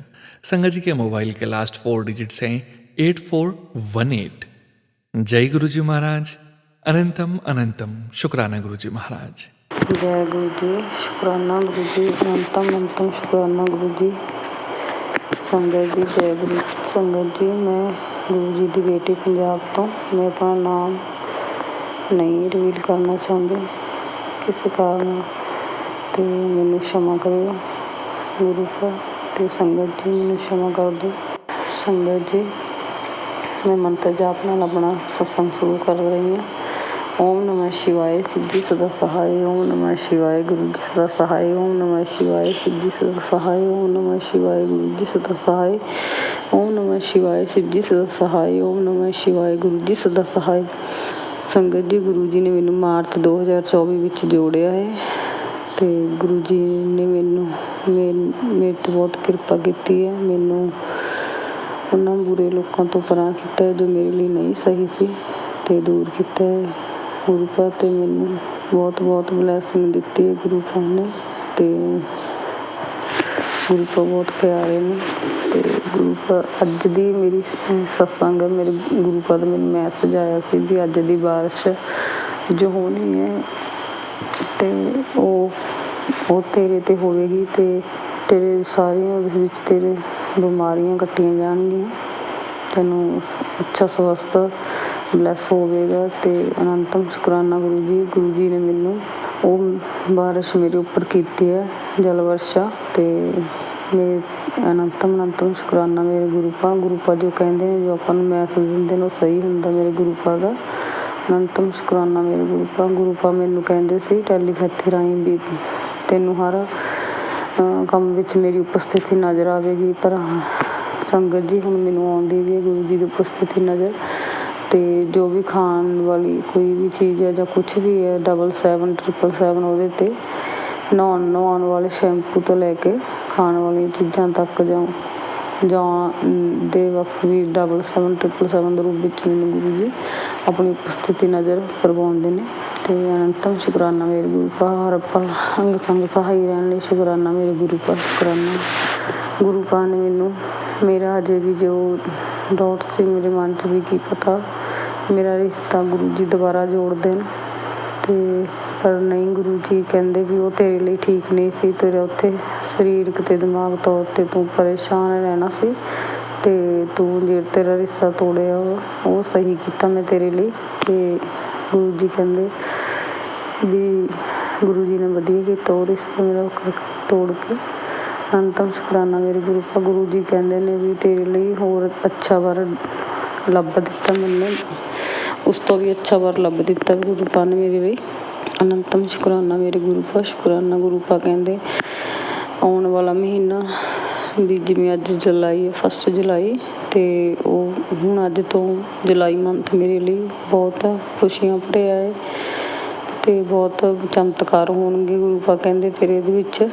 संगत जी के मोबाइल के लास्ट 4 डिजिट्स हैं 8418। जय गुरु जी महाराज। अनंतम अनंतम शुक्राना गुरु जी महाराज। जय गुरु जी, शुक्राना गुरु जी, अनंतम अनंतम शुक्राना गुरु जी। संगत जी जय गुरु संगत जी, मैं गुरु जी की बेटी पंजाब तो। मैं अपना नाम नहीं रिवील करना चाहती किसी कारण, तो मैनू क्षमा करियो गुरु पर। तो संगत जी मैनू क्षमा कर दो। संगत जी मैं मंत्र जाप नाल अपना सत्संग शुरू कर रही हूँ। ओम नमः शिवाय, शिव जी सदा सहाय। ओम नमः शिवाय, गुरु जी सदा सहाय। ओम नमः शिवाय, शिव जी सदा सहाय। ओम नमः शिवाय, गुरु जी सदा सहाय। ओम नमः शिवाय, शिव जी सदा सहाय। ओम नमः शिवाय, गुरु जी सदा सहाय। संगत जी गुरु जी ने मैनू मार्च 2024 ਵਿੱਚ ਜੋੜਿਆ ਹੈ ਤੇ ਗੁਰੂ ਜੀ ਨੇ ਮੈਨੂੰ ਮੇਰੇ ਤੇ ਬਹੁਤ ਕਿਰਪਾ ਕੀਤੀ ਹੈ। ਮੈਨੂੰ ਉਹਨਾਂ ਬੁਰੇ ਲੋਕਾਂ ਤੋਂ ਪਰਾਂ ਕੀਤਾ ਹੈ ਜੋ ਮੇਰੇ ਲਈ ਨਹੀਂ ਸਹੀ ਸੀ ਤੇ ਦੂਰ ਕੀਤਾ ਹੈ। ਗੁਰੂ ਸਾਹਿਬ ਤੇ ਮੈਨੂੰ ਬਹੁਤ ਬਹੁਤ ਬਲੈਸਿੰਗ ਦਿੱਤੀ ਹੈ ਗੁਰੂ ਸਾਹਿਬ ਨੇ ਤੇ ਗੁਰੂ ਸਾਹਿਬ ਬਹੁਤ ਪਿਆਰੇ ਨੇ ਤੇ ਗੁਰੂ ਸਾਹਿਬ ਅੱਜ ਦੀ ਮੇਰੀ ਸਤਸੰਗ ਮੇਰੇ ਗੁਰੂ ਸਾਹਿਬ ਦਾ ਮੈਨੂੰ ਮੈਸੇਜ ਆਇਆ ਸੀ ਵੀ ਅੱਜ ਦੀ ਬਾਰਿਸ਼ ਜੋ ਹੋਣੀ ਹੈ ਤੇ ਉਹ ਤੇਰੇ ਤੇ ਹੋਵੇਗੀ ਤੇ ਤੇਰੇ ਸਾਰੀਆਂ ਉਸ ਵਿੱਚ ਤੇਰੇ ਬਿਮਾਰੀਆਂ ਕੱਟੀਆਂ ਜਾਣਗੀਆਂ, ਤੈਨੂੰ ਅੱਛਾ ਸਵਸਥ ਬਲੈਸ ਹੋਵੇਗਾ ਤੇ ਅਨੰਤਮ ਸ਼ੁਕਰਾਨਾ ਗੁਰੂ ਜੀ ਨੇ ਮੈਨੂੰ ਉਹ ਬਾਰਿਸ਼ ਮੇਰੇ ਉੱਪਰ ਕੀਤੀ ਹੈ ਜਲ ਵਰਸ਼ਾ ਤੇ ਮੇਰੇ ਅਨੰਤਮ ਸ਼ੁਕਰਾਨਾ ਮੇਰੇ ਗੁਰੂ ਪਾ ਜੋ ਕਹਿੰਦੇ ਨੇ ਜੋ ਆਪਾਂ ਨੂੰ ਮੈਸੇਜ ਦਿੰਦੇ ਨੇ ਉਹ ਸਹੀ ਹੁੰਦਾ ਮੇਰੇ ਗੁਰੂ ਪਾ ਦਾ। ਅਨੰਤਮ ਸ਼ੁਕਰਾਨਾ ਮੇਰੇ ਗੁਰੂ ਪਾ ਮੈਨੂੰ ਕਹਿੰਦੇ ਸੀ ਟੈਲੀਪੈਥੀ ਰਾਹੀਂ ਵੀ ਤੈਨੂੰ ਹਰ ਕੰਮ ਵਿੱਚ ਮੇਰੀ ਉਪਸਥਿਤੀ ਨਜ਼ਰ ਆਵੇਗੀ। ਪਰ ਸੰਗਤ ਜੀ ਹੁਣ ਮੈਨੂੰ ਆਉਂਦੀ ਵੀ ਹੈ ਗੁਰੂ ਜੀ ਦੀ ਉਪਸਥਿਤੀ ਨਜ਼ਰ ਤੇ ਜੋ ਵੀ ਖਾਣ ਵਾਲੀ ਕੋਈ ਵੀ ਚੀਜ਼ ਹੈ ਜਾਂ ਕੁਛ ਵੀ ਹੈ 77 777 ਉਹਦੇ ਤੇ ਨਹਾਉਣ ਵਾਲੇ ਸ਼ੈਂਪੂ ਤੋਂ ਲੈ ਕੇ ਖਾਣ ਵਾਲੀਆਂ ਚੀਜ਼ਾਂ ਤੱਕ ਜਾਂ ਦੇ ਵਕਤ ਵੀ 77 777 ਦੇ ਰੂਪ ਵਿੱਚ ਮੈਨੂੰ ਗੁਰੂ ਜੀ ਆਪਣੀ ਉਪਸਥਿਤੀ ਨਜ਼ਰ ਕਰਵਾਉਂਦੇ ਨੇ ਤੇ ਅਨੰਤਮ ਸ਼ੁਕਰਾਨਾ ਮੇਰੇ ਗੁਰੂ ਪਾ। ਹਰ ਪਲ ਅੰਗ ਸੰਗ ਸਹਾਈ ਰਹਿਣ ਲਈ ਸ਼ੁਕਰਾਨਾ ਮੇਰੇ ਗੁਰੂ ਪਾ। ਸ਼ੁਕਰਾਨਾ ਗੁਰੂ ਪਾ ਨੇ ਮੈਨੂੰ ਮੇਰਾ ਅਜੇ ਵੀ ਜੋ ਡਾਊਟ ਸੀ ਮੇਰੇ ਮਨ 'ਚ ਵੀ ਕੀ ਪਤਾ ਮੇਰਾ ਰਿਸ਼ਤਾ ਗੁਰੂ ਜੀ ਦੁਬਾਰਾ ਜੋੜ ਦੇਣ ਤੇ ਪਰ ਨਹੀਂ ਗੁਰੂ ਜੀ ਕਹਿੰਦੇ ਵੀ ਉਹ ਤੇਰੇ ਲਈ ਠੀਕ ਨਹੀਂ ਸੀ, ਤੇਰੇ ਉੱਥੇ ਸਰੀਰਕ ਤੇ ਦਿਮਾਗ ਤੌਰ 'ਤੇ ਤੂੰ ਪਰੇਸ਼ਾਨ ਰਹਿਣਾ ਸੀ ਤੇ ਤੂੰ ਜਿਹੜਾ ਤੇਰਾ ਰਿਸ਼ਤਾ ਤੋੜਿਆ ਉਹ ਸਹੀ ਕੀਤਾ ਮੈਂ ਤੇਰੇ ਲਈ। ਤੇ ਗੁਰੂ ਜੀ ਕਹਿੰਦੇ ਵੀ ਗੁਰੂ ਜੀ ਨੇ ਵਧੀਆ ਕੀਤਾ ਉਹ ਰਿਸ਼ਤਾ ਮੇਰਾ ਤੋੜ ਕੇ। ਅੰਤਮ ਸ਼ੁਕਰਾਨਾ ਮੇਰੇ ਗੁਰੂ ਪਾ। ਗੁਰੂ ਜੀ ਕਹਿੰਦੇ ਨੇ ਵੀ ਤੇਰੇ ਲਈ ਹੋਰ ਅੱਛਾ ਵਰ ਲੱਭ ਦਿੱਤਾ, ਮੈਨੂੰ ਉਸ ਤੋਂ ਵੀ ਅੱਛਾ ਵਰ ਲੱਭ ਦਿੱਤਾ ਗੁਰੂ ਪਾ ਨੇ ਮੇਰੇ ਲਈ। ਅਨੰਤਮ ਸ਼ੁਕਰਾਨਾ ਮੇਰੇ ਗੁਰੂ ਪਾ। ਸ਼ੁਕਰਾਨਾ ਗੁਰੂ ਪਾ ਕਹਿੰਦੇ ਆਉਣ ਵਾਲਾ ਮਹੀਨਾ ਵੀ ਜਿਵੇਂ ਅੱਜ ਜੁਲਾਈ ਹੈ 1 ਜੁਲਾਈ ਅਤੇ ਉਹ ਹੁਣ ਅੱਜ ਤੋਂ ਜੁਲਾਈ ਮੰਥ ਮੇਰੇ ਲਈ ਬਹੁਤ ਖੁਸ਼ੀਆਂ ਭਰਿਆ ਹੈ ਅਤੇ ਤੇ ਬਹੁਤ ਚਮਤਕਾਰ ਹੋਣਗੇ। ਗੁਰੂ ਪਾ ਕਹਿੰਦੇ ਤੇਰੇ ਇਹਦੇ ਵਿੱਚ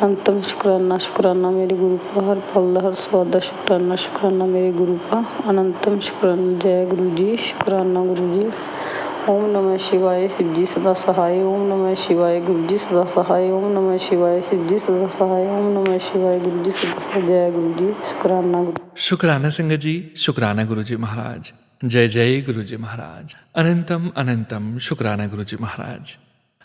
ਅੰਤਮ ਸ਼ੁਕਰਾਨਾ ਸ਼ੁਕਰਾਨਾ ਮੇਰੇ ਗੁਰੂ ਪਾ, ਹਰ ਪਲ ਦਾ ਹਰ ਸਵਾਦ ਦਾ ਸ਼ੁਕਰਾਨਾ ਸ਼ੁਕਰਾਨਾ ਮੇਰੇ ਗੁਰੂ ਪਾ, ਅਨੰਤਮ ਸ਼ੁਕਰਾਨਾ। ਜੈ ਗੁਰੂ ਜੀ, ਸ਼ੁਕਰਾਨਾ ਗੁਰੂ ਜੀ। ਓਮ ਨਮः शिवाय शिव जी सदा सहाय। ओम नमः शिवाय गुरु जी सदा सहाय। ओम नमः शिवाय शिव जी सदा सहाय। ओम नमः शिवाय गुरु जी सदा सहाय। जय गुरु जी, शुकराना गुरु। शुक्राना संगत जी, शुक्राना गुरु जी महाराज। जय जय गुरु जी महाराज। अनंतम अनंतम शुक्राना गुरु जी महाराज।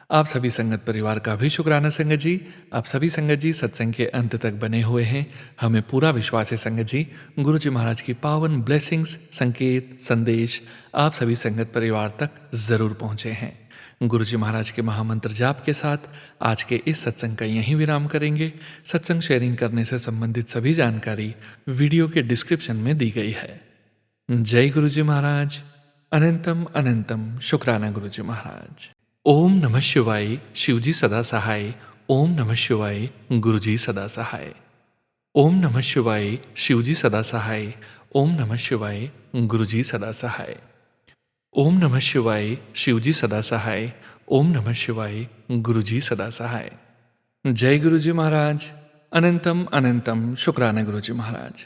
आप सभी संगत परिवार का भी शुक्राना संगत जी। आप सभी संगत जी सत्संग के अंत तक बने हुए हैं। हमें पूरा विश्वास है संगत जी, गुरु जी महाराज की पावन ब्लेसिंग्स, संकेत, संदेश आप सभी संगत परिवार तक जरूर पहुंचे हैं। गुरु जी महाराज के महामंत्र जाप के साथ आज के इस सत्संग का यहीं विराम करेंगे। सत्संग शेयरिंग करने से संबंधित सभी जानकारी वीडियो के डिस्क्रिप्शन में दी गई है। जय गुरु जी महाराज। अनंतम अनंतम शुक्राना गुरु जी महाराज। ओम नमः शिवाय, शिवजी सदा सहाय। ओम नमः शिवाय, गुरुजी सदा सहाय। ओम नमः शिवाय, शिवजी सदा सहाय। ओम नमः शिवाय, गुरुजी सदा सहाय। ओम नमः शिवाय, शिवजी सदा सहाय। ओम नमः शिवाय, गुरुजी सदा सहाय। जय गुरु जी महाराज। अनंतम अनंतम शुक्राना गुरु जी महाराज।